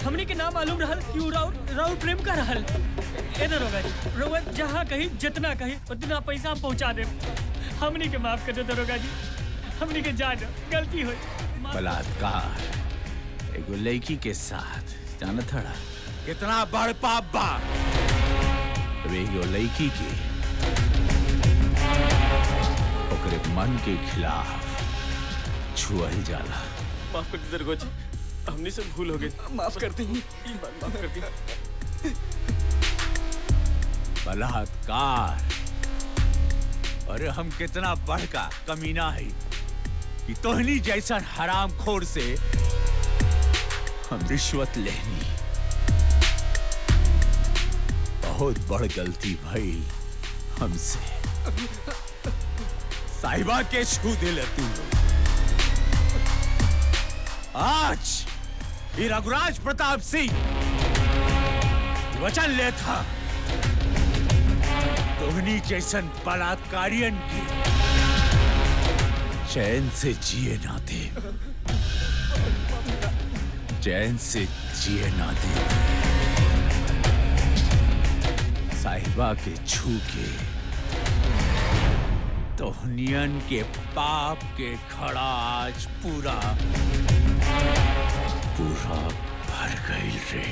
हमनी के नाम मालूम रहल कि उ राउर प्रेम का रहल। इधर होगा जी, रउआ जहाँ कहीं जितना कहीं उतना पैसा हम पहुँचा दे। हमनी के माफ कर दे दरोगा जी, हमनी के जान गलती हुई। बलात्कार एगो लड़की के साथ जाना थड़ा कितना बड़ पाप बा। एगो लड़की के ओकरे मन के खिलाफ छुअल जाला। माफ कर दी दरोगा जी, हमने से भूल हो गई। माफ कर दी। माफ कर दी। बलात्कार, अरे हम कितना बड़का कमीना है कि तोहनी जैसा हरामखोर से हम रिश्वत लेनी। बहुत बड़ गलती भई हमसे। साहिबा के छू दिल तू। आज ये रघुराज प्रताप सिंह वचन ले था तोहनी जैसन बलात्कारियन की चैन से जिए ना दे, चैन से जिए ना दे। साहिबा के छू के तोहनियन के पाप के खड़ा आज पूरा भर गई रे।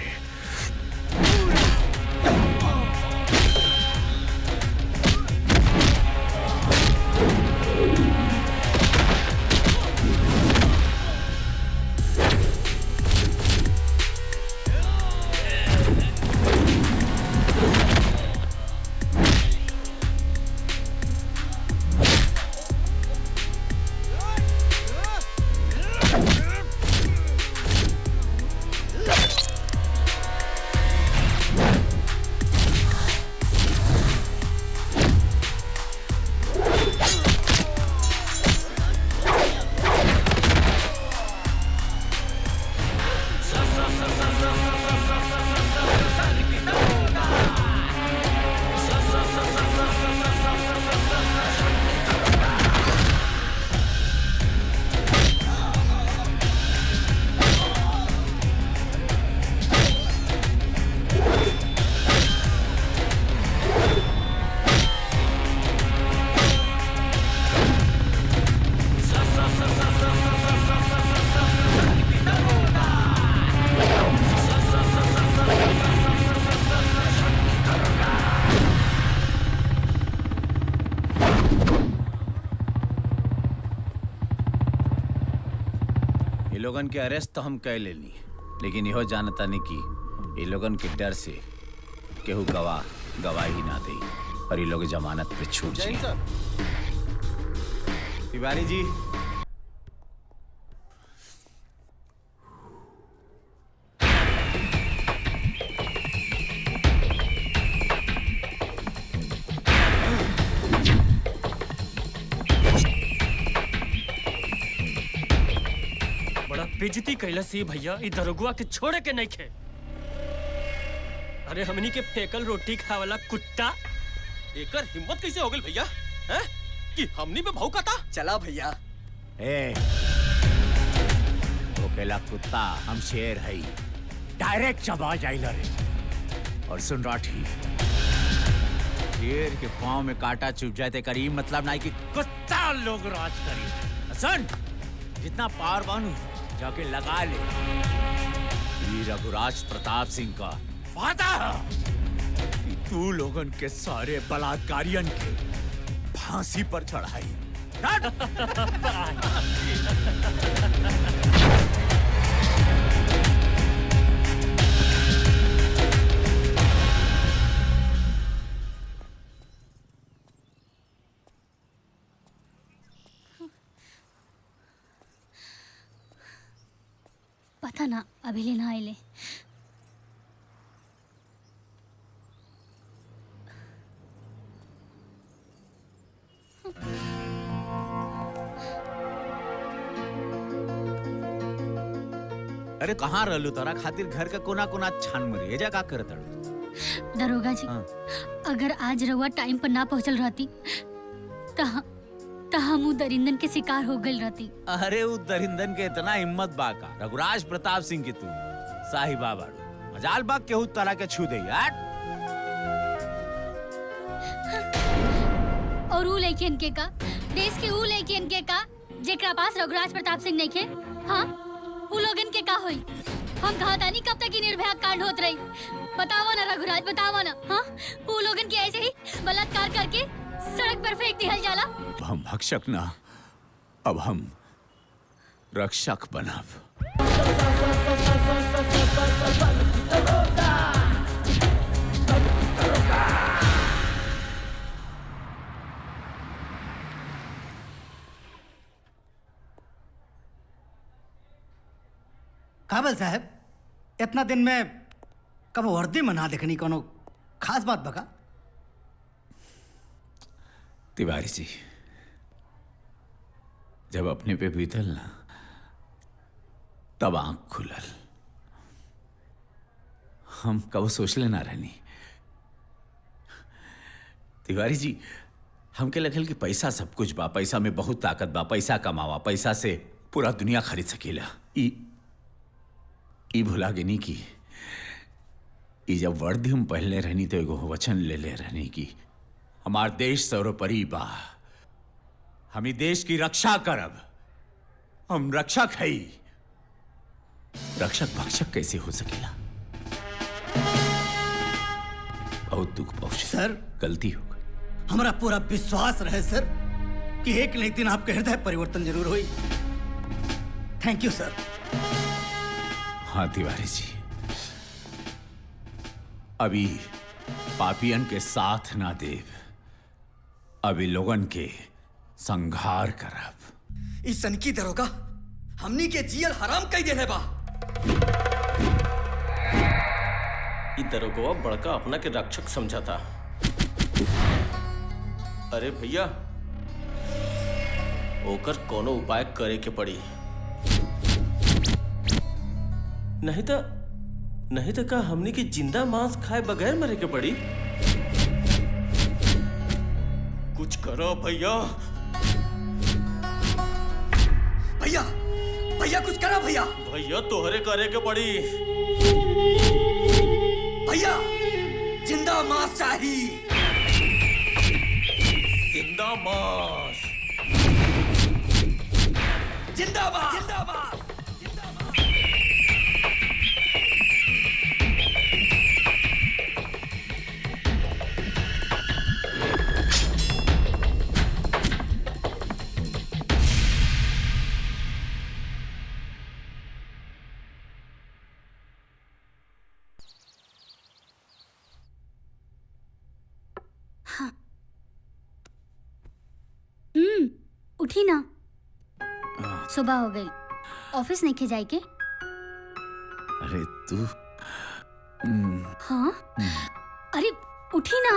लोगन के अरेस्ट तो हम कह लेनी, लेकिन यहो जानता नहीं कि ये लोगन के डर से केहू गवाही ना दे और ये लोग जमानत पे छूट जाए। तिवारी जी, बेइज्जती कैला से भैया ई दरोगवा के छोड़े के नहीं खे। अरे हमनी के फेकल रोटी खावाला कुत्ता एकर हिम्मत कैसे हो गई भैया हैं कि हमनी पे भौंकता। चला भैया। ए ओकेला कुत्ता हम शेर है, डायरेक्ट चबा जाइला रे। और सुन राठी, शेर के पाँव में कांटा चुभ जाए ते करीब मतलब नहीं कि कुत्ता लोग राज करी। सुन, जितना पावर बानू जाके लगा ले। ये रघुराज प्रताप सिंह का वादा है कि तू लोगन के सारे बलात्कारियन के फांसी पर चढ़ाई। पता ना अभी लेना आइले। अरे कहाँ रहलू तारा खातिर घर का कोना कोना छान मरी है जा का करत दरोगा जी, अगर आज रउआ टाइम पर ना पहुंचल रहती तो हम दरिंदन के शिकार हो गई रहती। अरे वो दरिंदन के इतना हिम्मत बाका रघुराज प्रताप सिंह के तू साहिबा बाड़ू मजाल बाग केहू तरह के छू दे यार। और ऊ लेकिन के का देश के ऊ लेकिन के का जेकरा पास रघुराज प्रताप सिंह नहीं खे। हाँ ऊ लोगन के का होई? हम कहा तानी कब तक ये निर्भया कांड होत रही? बताओ ना रघुराज, बताओ ना। हाँ ऊ लोगन के ऐसे ही बलात्कार करके सड़क पर फेंक दिया जाला। अब हम भक्षक ना, अब हम रक्षक बनब। काबल साहब, इतना दिन में कब वर्दी मना देखनी कोनो खास बात बका? तिवारी जी, जब अपने पे बीतल ना तब आंख खुलल। हम कब सोच लेना रहनी। तिवारी जी, हमके लगल कि पैसा सब कुछ बा, पैसा में बहुत ताकत बा, पैसा कमावा, पैसा से पूरा दुनिया खरीद सकेला। ई भुला गेनी की ई जब वर्दी हम पहले रहनी तो एगो वचन ले ले रहनी की हमार देश सर्वोपरि बा, हम ई देश की रक्षा करब। हम रक्षक है, रक्षक भक्षक कैसे हो सकेला? बहुत दुख पहुंचे सर, गलती हो गई। हमारा पूरा विश्वास रहे सर कि एक न एक दिन आपके हृदय परिवर्तन जरूर हुई। थैंक यू सर। हाँ तिवारी जी, अभी पापियन के साथ ना देव, अभी लोगन के संघार करब। इस सनकी दरोगा हमनी के जियल हराम कई देले बा। ई दरोगा बड़का अपना के रक्षक समझा था। अरे भैया, ओकर कोनो उपाय करे के पड़ी, नहीं तो का हमनी के जिंदा मांस खाए बगैर मरे के पड़ी। कुछ करो भैया। भैया भैया कुछ करा भैया। भैया तोहरे करे के पड़ी। भैया जिंदा मांस चाहिए। जिंदा मांस, जिंदाबाद जिंदाबाद। उठी ना, सुबह हो गई, ऑफिस नहीं के जाए के? अरे तू हाँ अरे उठी ना।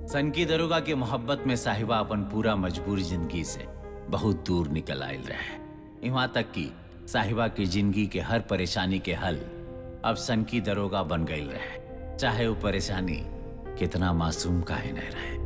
सनकी दरोगा के मोहब्बत में साहिबा अपन पूरा मजबूर जिंदगी से बहुत दूर निकल आयल रहे। यहाँ तक कि साहिबा की जिंदगी के हर परेशानी के हल अब सनकी दरोगा बन गई रहे, चाहे वो परेशानी कितना मासूम काहे न रहे।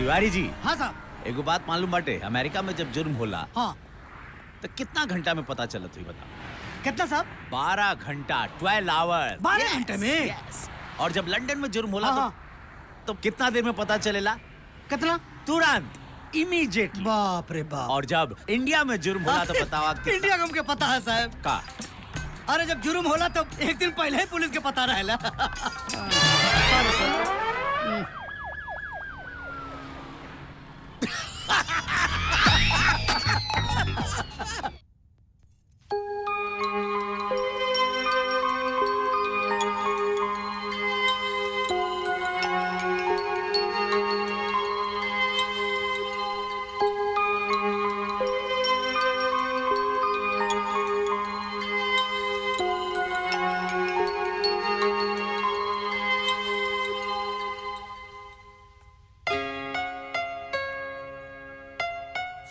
तिवारी जी। हाँ साहब। एगो बात मालूम बाटे, अमेरिका में जब जुर्म होला हाँ तो कितना घंटा में पता चलत हुई बता? कितना साहब? 12 घंटा, 12 आवर। 12 घंटे में? Yes. और जब लंदन में जुर्म होला हाँ, तो कितना देर में पता चलेला? कितना? तुरंत, इमीडिएटली। बाप रे बाप। और जब इंडिया में जुर्म होला तो बतावा इंडिया को हमके पता है साहब का? अरे जब जुर्म होला तो एक दिन पहले ही पुलिस के पता रहेला।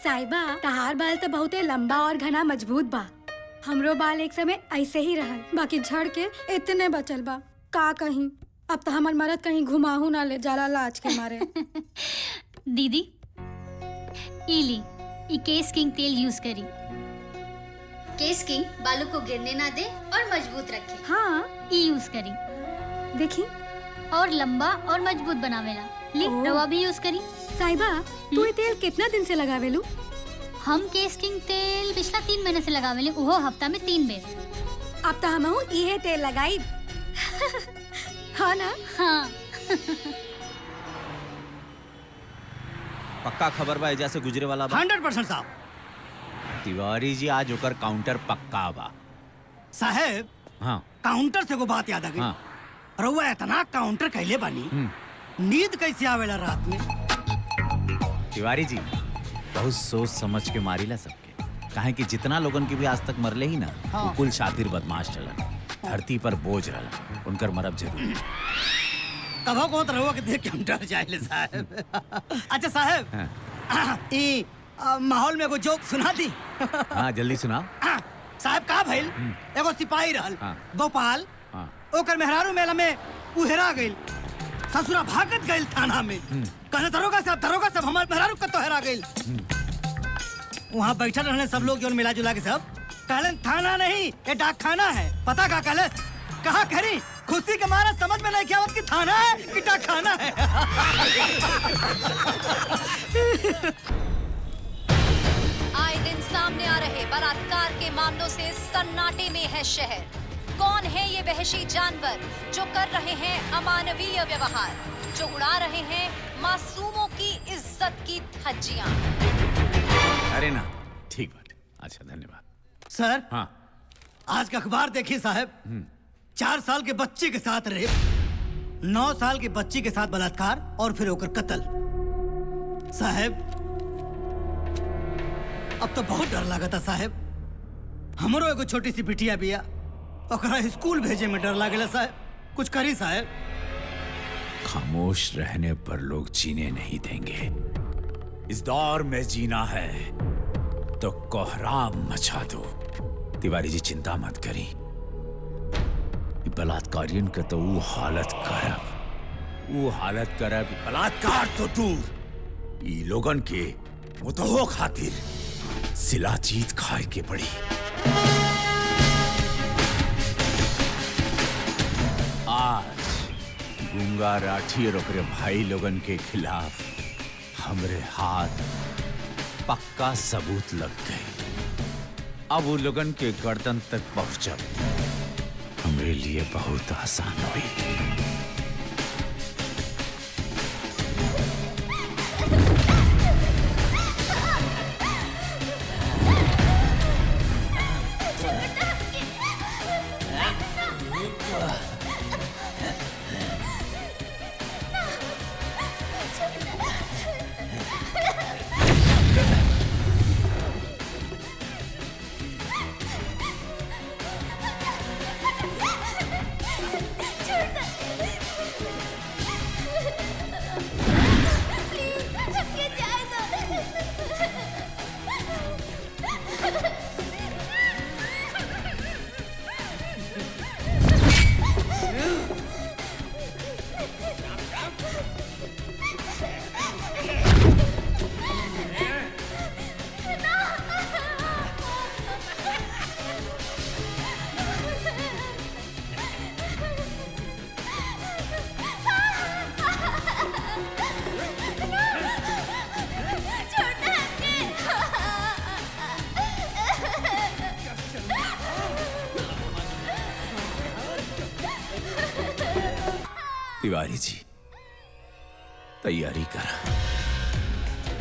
साहिबा तहार बाल तो बहुते लंबा और घना मजबूत बा। हमरो बाल एक समय ऐसे ही रहल, बाकी झड़ के इतने बचल बा का कहीं। अब तो हमार मरद कहीं घुमाहू ना ले जाला लाज के मारे। दीदी इली ई केस किंग तेल यूज करी। केस किंग बालों को गिरने ना दे और मजबूत रखे। हाँ ई यूज करी देखी और लंबा और मजबूत बनावेला। ली ओह। रवा भी यूज करी। साहिबा तू ये तेल कितना दिन से लगावेलू? हम केस किंग तेल पिछला 3 महीने से लगावेले, उहो हफ्ता में 3 बेर। अब तो हमहू इहे तेल लगाई। हाँ ना? हाँ। पक्का खबर बा एजा से गुजरे वाला बा? 100% साहब। तिवारी जी आज ओकर काउंटर पक्का बा। साहब हाँ काउंटर से को बात याद आ गई। हाँ। रउआ इतना काउंटर कैले बानी, नींद कैसे आवेला रात में? तिवारी जी बहुत सोच समझ के मारीला सबके, काहे कि जितना लोगन के भी आज तक मरले ही ना, वो कुल शातिर बदमाश चलन, धरती पर बोझ रहला, उनकर मरब जरूर। कभो को रहुआ के देख के हम डर जाइले साहब। अच्छा साहब, ई माहौल में एगो जोक सुना दी। हाँ जल्दी सुनाओ। साहब का भइल, एगो सिपाही रहल गोपाल, हाँ। ओकर मेहरारू मेला में उहेरा गइल, ससुरा भागत गइल थाना में। कहने दरोगा साहब हमार मेहरारू का तो हेरा गइल। वहाँ बैठल रहने सब लोग जो मिला जुला के सब कहले थाना नहीं ये डाक खाना है। पता का कहले कहा खरी खुशी के मारे समझ में नहीं क्या कि थाना है कि डाक खाना है। आए दिन सामने आ रहे बलात्कार के मामलों से सन्नाटे में है शहर। कौन है ये वहशी जानवर जो कर रहे हैं अमानवीय व्यवहार, जो उड़ा रहे हैं मासूमों की इज्जत की धज्जियां? अरे ना ठीक बात। अच्छा धन्यवाद सर। हाँ आज का अखबार देखिए साहब, 4 साल के बच्चे के साथ रेप, 9 साल की बच्ची के साथ बलात्कार और फिर होकर कत्ल। साहब अब तो बहुत डर लगा था साहब। हमरो एगो छोटी सी बिटिया बिया, ओकरा स्कूल भेजे में डर लागेला साहब। कुछ करी साहब। खामोश रहने पर लोग जीने नहीं देंगे। इस दौर में जीना है तो कोहराम मचा दो। तिवारी जी चिंता मत करी, बलात्कारियन के तो वो हालत करब बलात्कार तो दूर, ई लोगन के मुतहो खातिर सिला जीत खाए के पड़ी। आज गूंगा राठी और ओकरे भाई लोगन के खिलाफ हमरे हाथ पक्का सबूत लग गए। अब वो लोगन के गर्दन तक पहुंचब हमरे लिए बहुत आसान हुई। तिवारी जी तैयारी कर।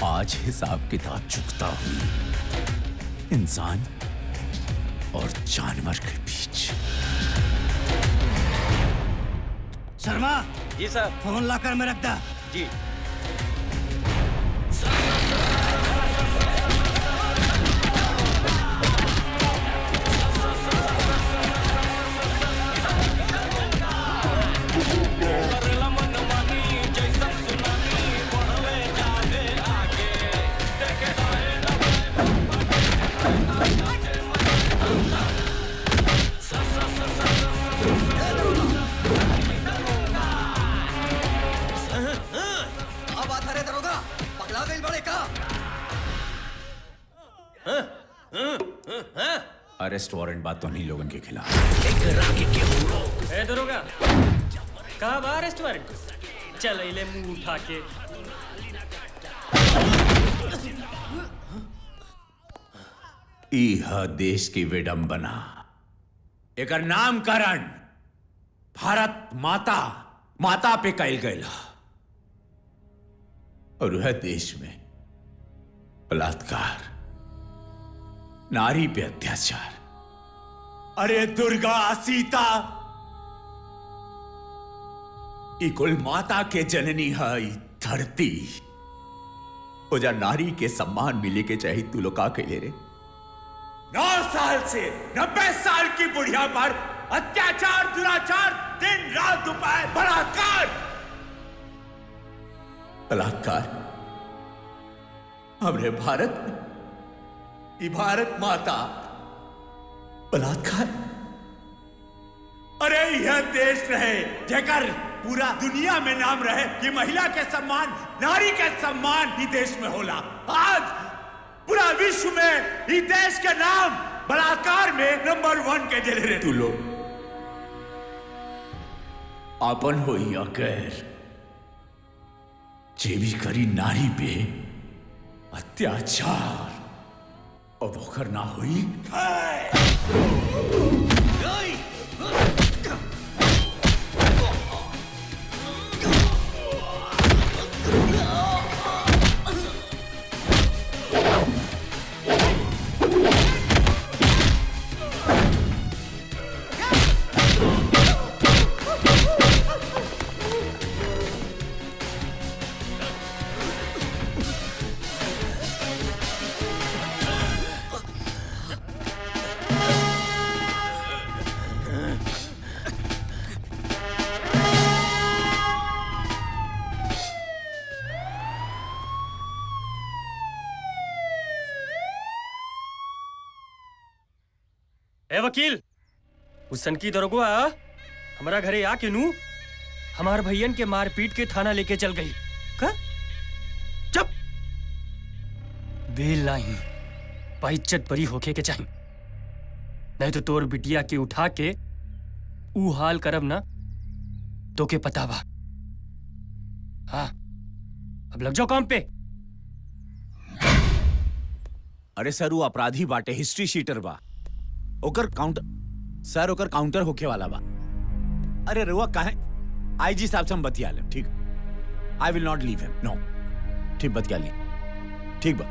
आज हिसाब किताब चुकता हुई इंसान और जानवर के बीच। शर्मा जी सर। फोन लाकर में रख दा। जी। अब बात अरे दरोगा पगला गई बड़े का। अरेस्ट वारंट बात तो नहीं लोगों के खिलाफ। ए दरोगा कहाँ बा अरेस्ट वारंट? चल इले मुंह उठा के। यह देश की विडंबना, एकर नामकरण भारत माता माता पे कैल गया और वह देश में बलात्कार, नारी पे अत्याचार। अरे दुर्गा सीता ई कुल माता के जननी है ई धरती। वो जा नारी के सम्मान मिले के चाहिए तू लोग का के ले रे। 9 साल से 90 साल की बुढ़िया पर अत्याचार, दुराचार, दिन रात दोपहर बलात्कार। बलात्कार हमरे भारत में, भारत माता बलात्कार। अरे यह देश रहे जेकर पूरा दुनिया में नाम रहे कि महिला के सम्मान, नारी के सम्मान ही देश में होला। आज पूरा विश्व में इस देश के नाम बलात्कार में नंबर 1 के जले रहे। तू लोग अपन हो या गैर, जे भी करी नारी पे अत्याचार और ओकर ना हुई ए वकील, उस सनकी दरोगा हमारा घरे आके नू हमार भैयन के मारपीट के थाना लेके चल गई। का? चुप! बेल नहीं, पाइज्जत बरी होके के चाहिए, नहीं तो तोर बिटिया के उठा के ऊ हाल करब ना तो के पता बा। हाँ, अब लग जाओ काम पे। अरे सर वो अपराधी बाटे, हिस्ट्री शीटर बा। ओकर काउंटर सर, ओकर काउंटर होके वाला बा। अरे रुआ काहे? आईजी साहब से हम बतिया ले। ठीक, आई विल नॉट लीव हिम। नो, ठीक बतिया ली। ठीक बा,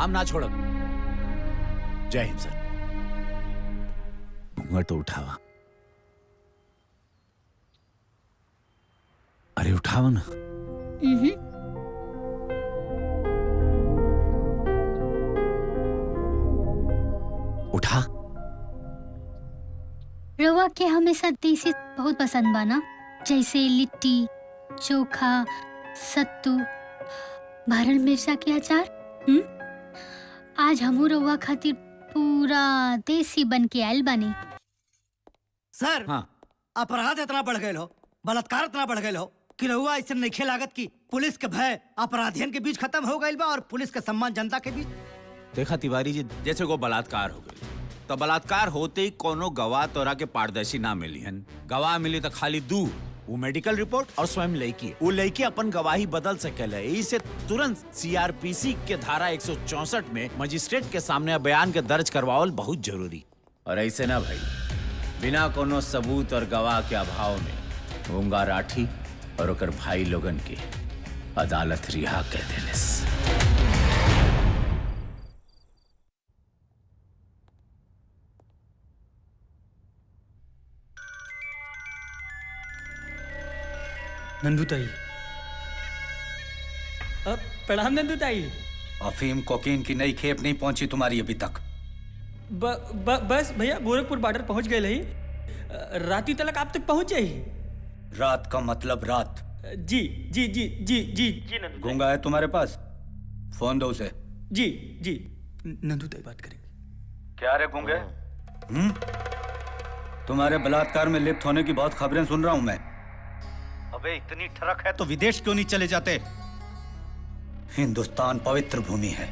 हम ना छोड़ब। जय हिंद सर। घूंघट तो उठावा। अरे उठावा ना। उठा। रवा के हमेशा देसी बहुत पसंद बा ना, जैसे लिट्टी चोखा, सत्तू, भरल मिर्चा के अचार। आज हमू रवा खातिर पूरा देसी बन के आयल बानी। सर, हाँ। अपराध इतना बढ़ गए हो, बलात्कार इतना बढ़ गए हो कि रहुआ इससे नहीं लागत की पुलिस के भय अपराधियन के बीच खत्म हो गई बा और पुलिस के सम्मान जनता के बीच। देखा तिवारी जी, जैसे को बलात्कार हो गई तो बलात्कार होते ही कोनो गवाह तोरा के पारदर्शी ना मिली हन। गवाह मिली तो खाली दू, वो मेडिकल रिपोर्ट और स्वयं लड़की। वो लड़की अपन गवाही बदल सकेला। इसे तुरंत सीआरपीसी के धारा 164 में मजिस्ट्रेट के सामने बयान के दर्ज करवावल बहुत जरूरी। और ऐसे ना भाई, बिना कोनो सबूत और गवाह के अभाव में गूंगा राठी और ओकर भाई लोगन के अदालत रिहा कह देलिस। नंदू ताई। प्रणाम नंदू ताई। अफीम कोकीन की नई खेप नहीं पहुंची तुम्हारी अभी तक? बस भैया गोरखपुर बॉर्डर पहुंच गए ही, राती तक आप तक पहुंच जाई। रात का मतलब रात? जी जी जी जी जी जी नंदू। गूंगा है तुम्हारे पास? फोन दो उसे। जी जी नंदू ताई बात करेंगे। क्या रे गूंगे? तुम्हारे बलात्कार में लिप्त होने की बहुत खबरें सुन रहा हूं मैं। अबे इतनी ठरक है तो विदेश क्यों नहीं चले जाते? हिंदुस्तान पवित्र भूमि है,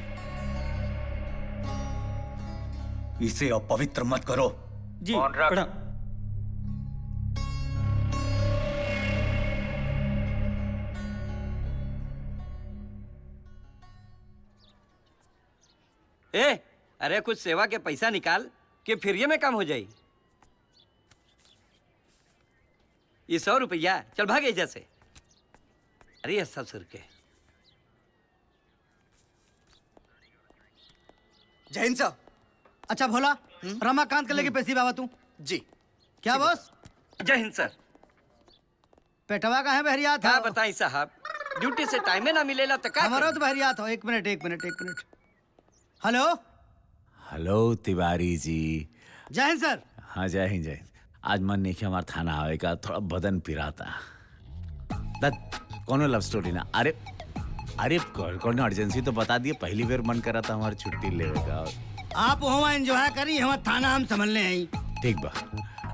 इसे अपवित्र मत करो। जी प्रणाम। अरे कुछ सेवा के पैसा निकाल के फिर ये में काम हो जाए। ये 100 रुपया, चल भागे जैसे। अरे ये सब सुर के। जय हिंद सर। अच्छा भोला, रमाकांत के लेके पैसी बाबा तू? जी। क्या बॉस? जय हिंद सर। पेटवा का है बहरिया था? हाँ बताई साहब, ड्यूटी से टाइम ना मिलेला तो का हमारा तो बहरिया था। एक minute. Hello hello Tiwari ji. जय हिंद सर। हाँ जय हिंद। आज मन नहीं कि हमारा थाना आवेगा, थोड़ा बदन पिराता। कौन लव स्टोरी ना? अरे कौन अर्जेंसी तो बता दिए, पहली बार मन करा था हमारी छुट्टी लेवे का। आप वहाँ एंजॉय करी, हम थाना हम संभलने हैं। ठीक बा,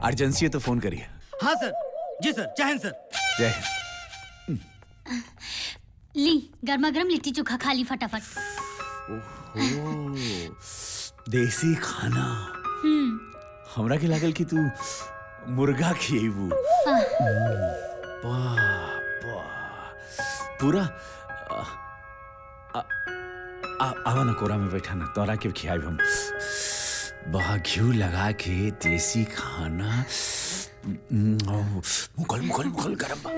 अर्जेंसी है तो फोन करिए। हाँ सर। जी सर। जय हिंद सर। जय हिंद। ली गर्मा गर्म लिट्टी चोखा खा ली फटाफट। देसी खाना। हमरा के लागल कि तू मुर्गा खिएबू। पूरा आवा ना कोरा में बैठा ना, तोरा के खियाब हम। बहा घी लगा के देसी खाना। मुगल गरम बा।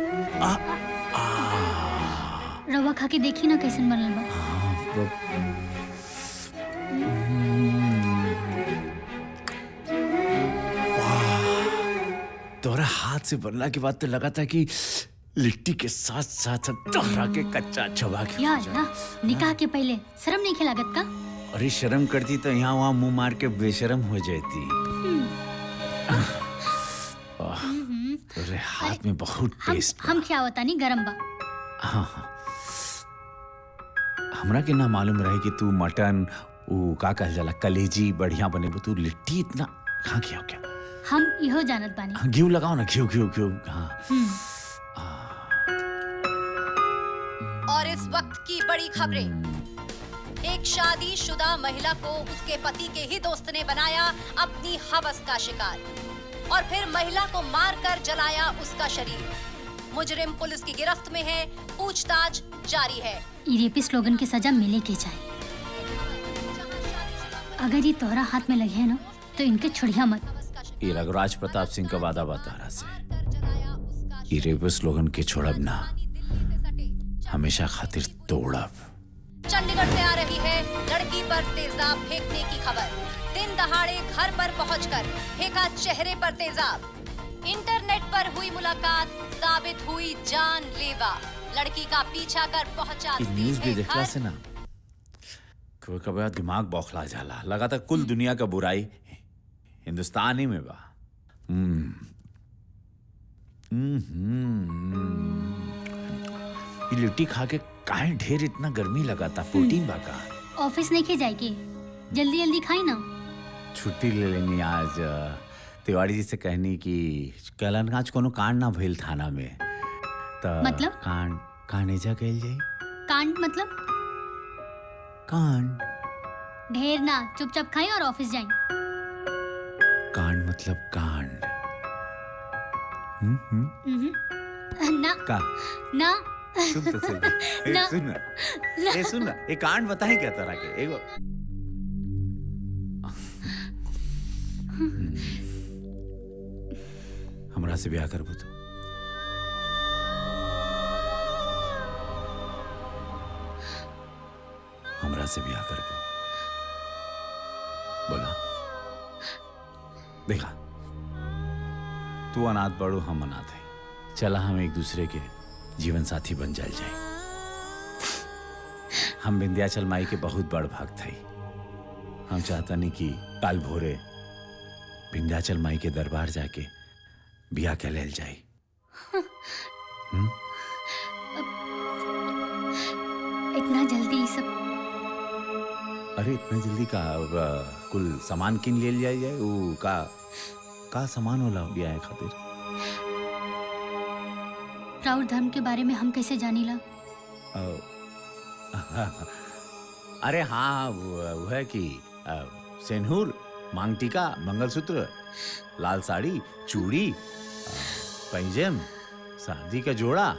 रवा खा के देखी ना कैसन बनल बा। तोरा हाथ से बनला के बाद तो लगा था कि लिट्टी के साथ साथ तोहरा के कच्चा चबा के। यार ना, निकाह के पहले शर्म नहीं खिलागत का? अरे शर्म करती तो यहाँ वहाँ मुंह मार के बेशर्म हो जाती। तेरे हाथ में बहुत टेस्ट। हम क्या होता नहीं गरम बा। हाँ। हमरा के ना मालूम रहे कि तू मटन वो का कहल जाला कलेजी बढ़िया बने, तू लिट्टी इतना खा के हो क्या? हम इहो जानत बानी। घी लगाओ ना, घी। हाँ। और इस वक्त की बड़ी खबरें। एक शादीशुदा महिला को उसके पति के ही दोस्त ने बनाया अपनी हवस का शिकार और फिर महिला को मारकर जलाया उसका शरीर। मुजरिम पुलिस की गिरफ्त में है, पूछताछ जारी है। रेपिस्ट लोगन की सजा मिले के चाहिए। अगर ये तोहरा हाथ में लगे है ना तो इनके छोड़िया मत। ये रघुराज प्रताप सिंह का वादा बता से ये रेपिस्ट लोगन के छोड़ब ना, हमेशा खातिर तोड़ब। चंडीगढ़ से आ रही है लड़की पर तेजाब फेंकने की खबर। दिन दहाड़े घर पर पहुंचकर फेंका चेहरे पर तेजाब। इंटरनेट पर हुई मुलाकात साबित हुई जानलेवा। लड़की का पीछा कर पहुंचा न्यूज़ भी देखला से ना कभी दिमाग बौखला जाला, लगातार कुल दुनिया का बुराई हिंदुस्तान ही में बा। ये लिट्टी खा के काहे ढेर इतना गर्मी लगाता? प्रोटीन बा का? ऑफिस नहीं के जाएगी, जल्दी जल्दी खाई ना। छुट्टी ले लेनी आज। तिवारी जी से कहनी कि कल आज कोनो कांड ना भइल थाना में। मतलब? कांड एजा कइल जाई। कांड मतलब? कांड ढेर ना, चुपचाप खाई और ऑफिस जाएं। कांड मतलब कांड। ना का? ना सुन तो सही। ना। सुन ना, ये कांड बताए क्या तरह के? एगो हमरा से ब्याह करबो तो से ब्याह कर बोला। देखा, तू अनाथ बड़ो, हम अनाथ है। चला हम एक दूसरे के जीवन साथी बन जाए। हम विंध्याचल माई के बहुत बड़ भक्त है। हम चाहता नहीं कि काल भोरे विंध्याचल माई के दरबार जाके बिया के लेल जाए। इतना जल्दी सब? अरे इतना जल्दी का? कुल सामान किन ले जाए वो का सामान होला बिया खातिर? राउर धर्म के बारे में हम कैसे जानीला? अरे हाँ, वो है कि सेनूर, मांग टीका, मंगलसूत्र, लाल साड़ी, चूड़ी, पैंजम, शादी का जोड़ा।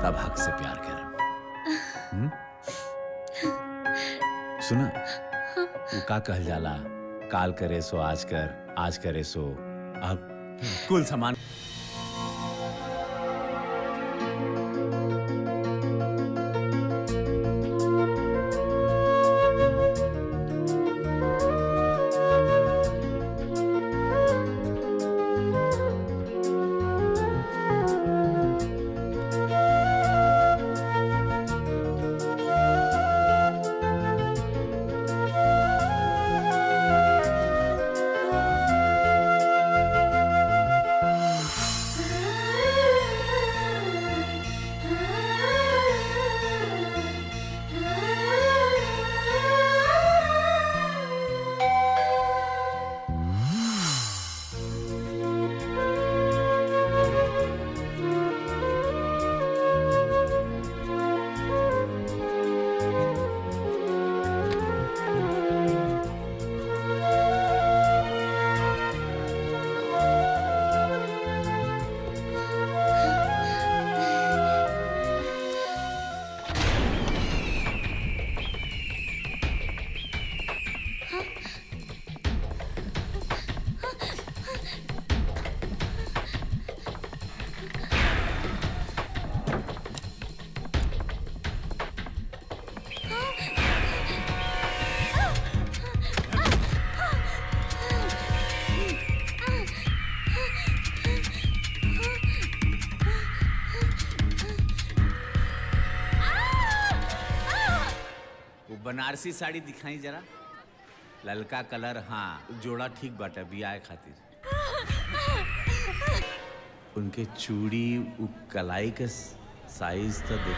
तब हक से प्यार कर। सुना, वो का कहल जाला, काल करे सो आज कर, आज करे सो अब। कुल सामान बनारसी साड़ी दिखाई जरा, ललका कलर। हाँ, जोड़ा ठीक बाटा बिया खातिर। उनके चूड़ी, उ कलाई के साइज तो देख।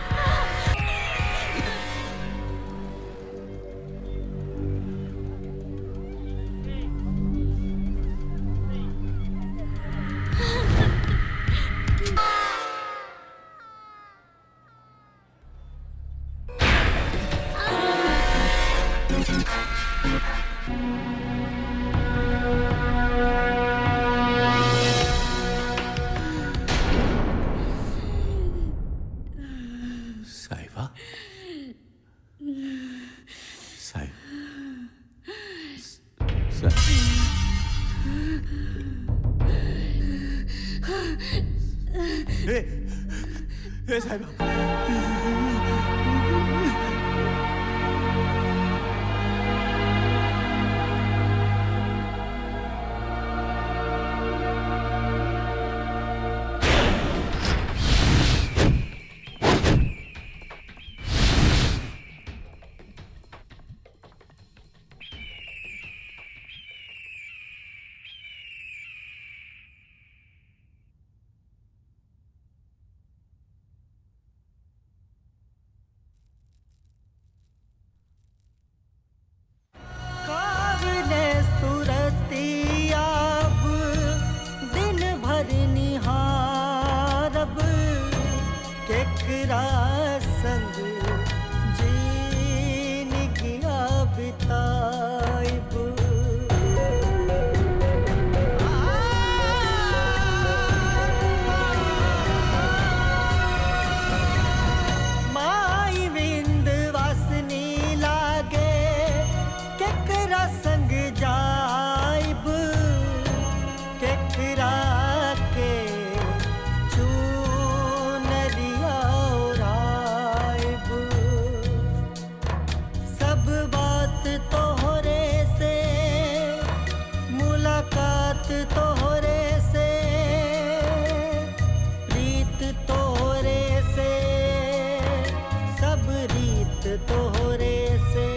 तोहरे से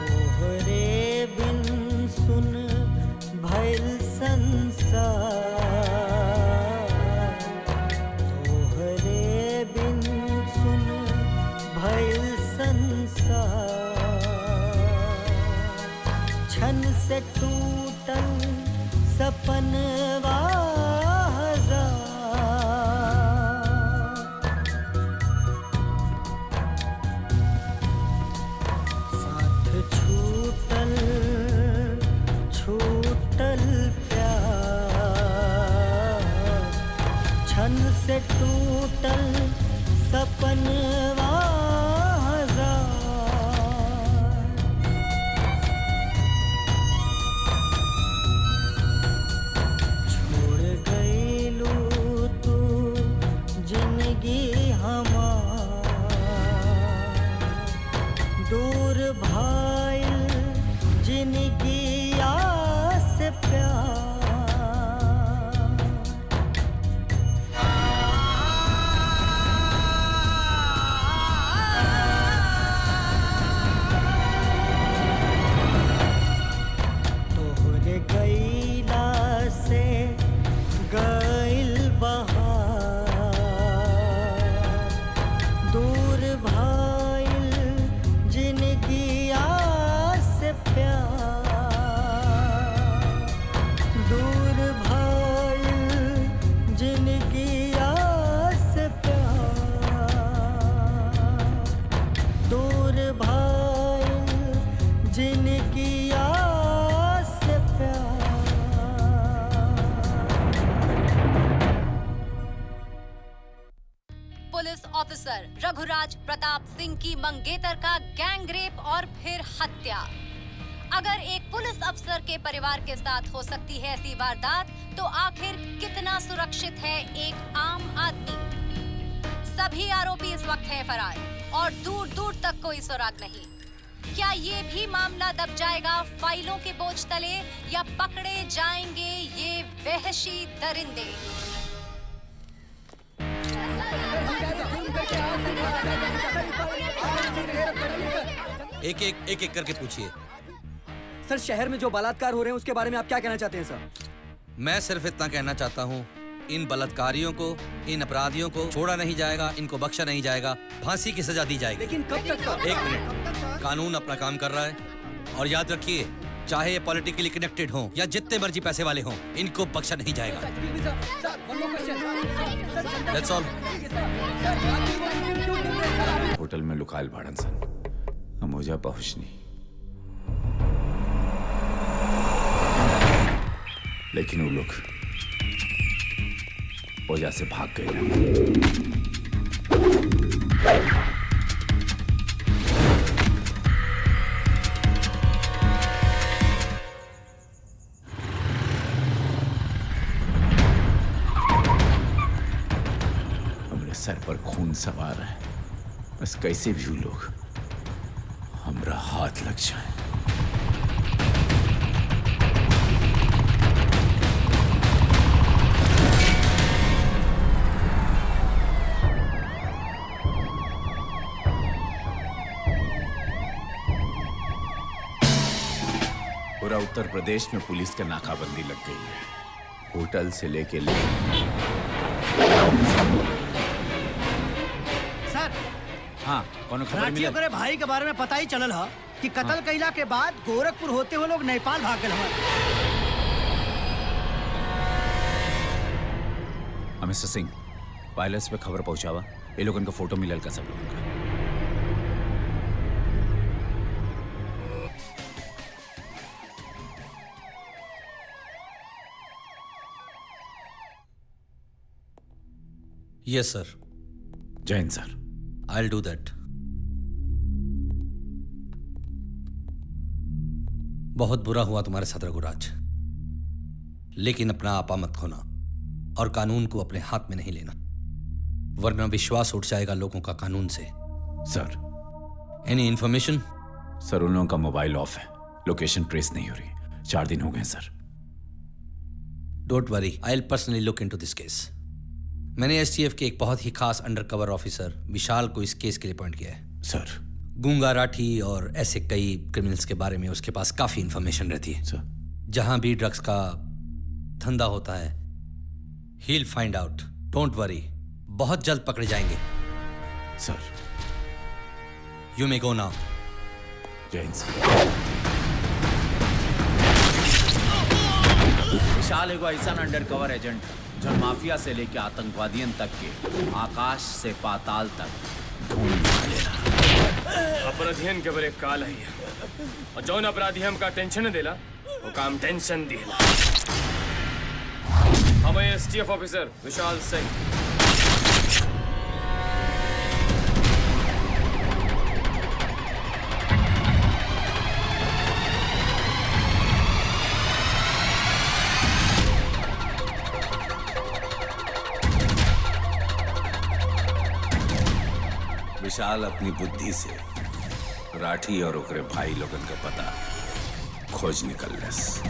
तोहरे बिन सुन भइल संसार तोहरे बिन सुन भइल संसार छन से टूटल सपनवा साथ छूटल छूटल प्यार छन से टूटल सपनवा छोड़ गईलू तू जिंदगी हमार दूर भाईल जिंदगी से प्यार तोहरे गईला से गईल बहार दूर भाईल जिंदगी से प्यार दूर भाईल जिंदगी से प्यार दूर भाईल जिंदगी से प्यार पुलिस ऑफिसर रघुराज प्रताप सिंह की मंगेतर का गैंग रेप और फिर हत्या। अगर एक पुलिस अफसर के परिवार के साथ हो सकती है ऐसी वारदात, तो आखिर कितना सुरक्षित है एक आम आदमी? सभी आरोपी इस वक्त हैं फरार और दूर दूर तक कोई सुराग नहीं। क्या ये भी मामला दब जाएगा फाइलों के बोझ तले, या पकड़े जाएंगे ये वहशी दरिंदे? एक करके पूछिए। सर, शहर में जो बलात्कार हो रहे हैं उसके बारे में आप क्या कहना चाहते हैं सर? मैं सिर्फ इतना कहना चाहता हूँ, इन बलात्कारियों को, इन अपराधियों को छोड़ा नहीं जाएगा, इनको बख्शा नहीं जाएगा, फांसी की सजा दी जाएगी। लेकिन कब तक सर? एक मिनट, कानून अपना काम कर रहा है और याद रखिए, चाहे ये पॉलिटिकली कनेक्टेड हों या जितने मर्जी पैसे वाले हों, इनको बख्शा नहीं जाएगा। That's all. होटल में लुकायल भाड़न सन हम ओजा पहुंचनी, लेकिन वो लोग ओजा से भाग गए। हमरे सर पर खून सवार है, बस कैसे भी वो लोग हमरा हाथ लग जाए। पूरा उत्तर प्रदेश में पुलिस का नाकाबंदी लग गई है, होटल से लेके सर, हाँ, कौन खबर रांची मिला? ओकरे भाई के बारे में पता ही चलल है कि कत्ल कइला के बाद गोरखपुर होते हुए लोग नेपाल भाग गए हमारे। मिस्टर सिंह, पायलट्स पे खबर पहुंचावा, ये लोगन का फोटो मिलल का सब लोगन का। Yes, sir. जय हिंद सर। I'll do that. बहुत बुरा हुआ तुम्हारे साथ रघुराज, लेकिन अपना आपा मत खोना और कानून को अपने हाथ में नहीं लेना, वरना विश्वास उठ जाएगा लोगों का कानून से। सर, एनी इंफॉर्मेशन? सर, उन लोगों का मोबाइल ऑफ है, लोकेशन ट्रेस नहीं हो रही, 4 दिन हो गए sir. Don't worry, I will personally look into this case. मैंने एसटीएफ के एक बहुत ही खास अंडरकवर ऑफिसर विशाल को इस केस के लिए अपॉइंट किया है। सर। गूंगा राठी और ऐसे कई क्रिमिनल्स के बारे में उसके पास काफी इंफॉर्मेशन रहती है। सर। जहां भी ड्रग्स का धंधा होता है, he'll find out. Don't worry. बहुत जल्द पकड़े जाएंगे। सर। You may go now. जय हिंद सर। विशाल एगो ऐसा अंडर कवर एजेंट जो माफिया से लेके आतंकवादियन तक के आकाश से पाताल तक ढूंढ निकालेला। अपराधियन के बड़े काल है और जौन अपराधी हमका टेंशन न देला वो काम टेंशन देला। हम एसटीएफ ऑफिसर विशाल सिंह। विशाल अपनी बुद्धि से राठी और ओकरे भाई लोगन का पता खोज निकलस।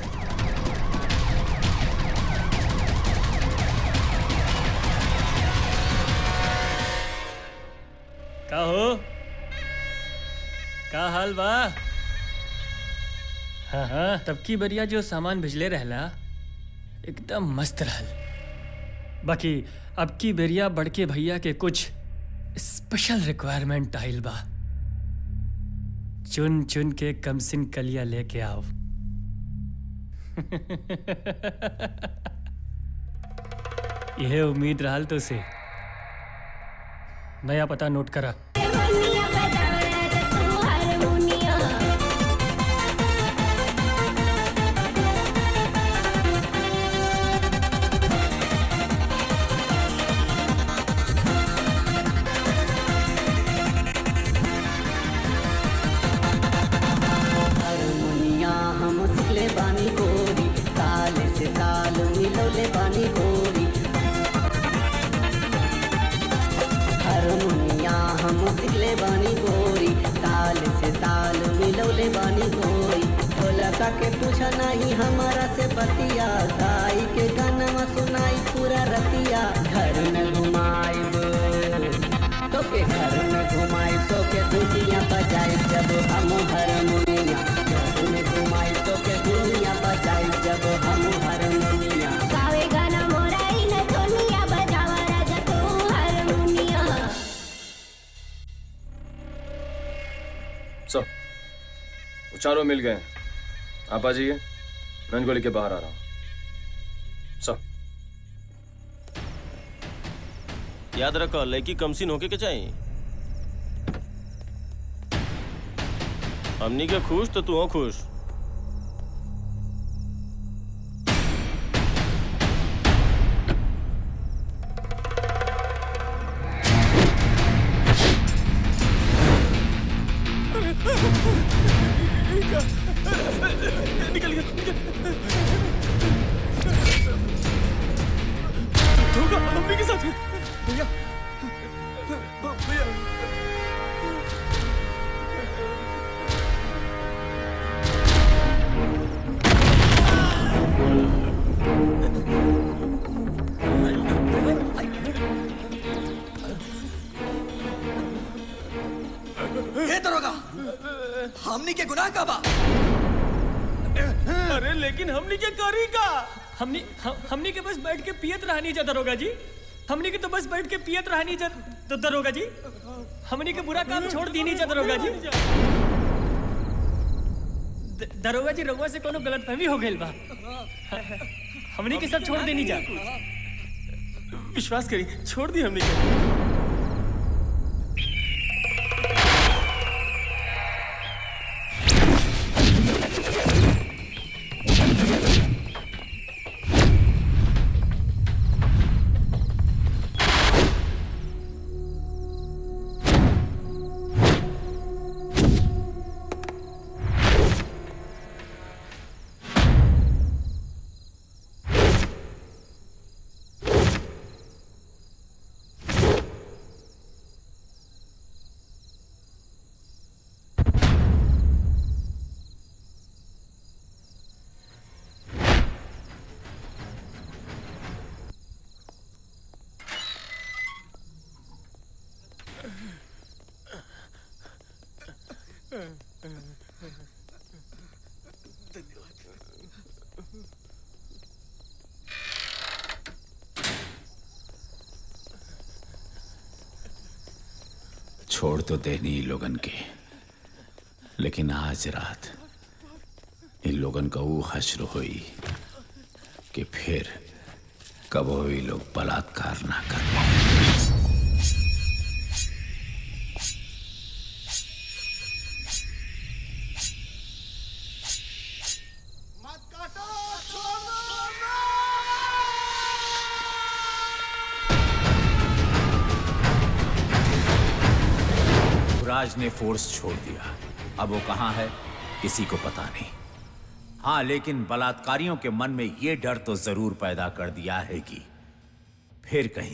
का हो? का हाल बा? हाँ हाँ, तब की बरिया जो सामान भिजले रहला एकदम मस्त रहल। बाकी अब की बेरिया बड़के भैया के कुछ स्पेशल रिक्वायरमेंट आइल बा। चुन चुन के कमसिन कलिया लेके आओ। यह उम्मीद रहल तो से। नया पता नोट करा। के पूछा नहीं हमारा से बतिया, गाई के गाना सुनाई पूरा रतिया। घर में घुमाई तो के घर में घुमाई तो के दुनिया बजाई जब हम हारमोनिया। घर में घुमाई तो के दुनिया बजाई जब हम हारमोनिया। गावे गाना मोराई न दुनिया बजावा राजा तू हारमोनिया। सब चारों मिल गए। आप आ जाइए, मैं इनको लेके बाहर आ रहा हूँ। सब याद रखो, लड़की कमसिन होके के चाहिए। हमनी के खुश तो तू हो खुश। निकल गया, धोखा मम्मी के साथ। भैया भैया दरोगा, हमनी के गुनाह का बा। अरे लेकिन हमनी के करी का? हमनी के बस बैठ के पियत रहनी जा दरोगा जी। हमनी के तो बस बैठ के पियत रहनी जा तो दरोगा जी। हमनी के बुरा काम छोड़ दीनी जा दरोगा जी। दरोगा जी, रउआ से कोनो गलतफहमी हो गइल बा। हमनी के सब छोड़ देनी जा। विश्वास करी, छोड़ दी हमनी के। छोड़ तो देनी लोगन के, लेकिन आज रात इन लोगन का वो हश्र हुई कि फिर कबो ये लोग बलात्कार ना कर पाए। राज ने फोर्स छोड़ दिया, अब वो कहां है किसी को पता नहीं। हाँ, लेकिन बलात्कारियों के मन में ये डर तो जरूर पैदा कर दिया है कि फिर कहीं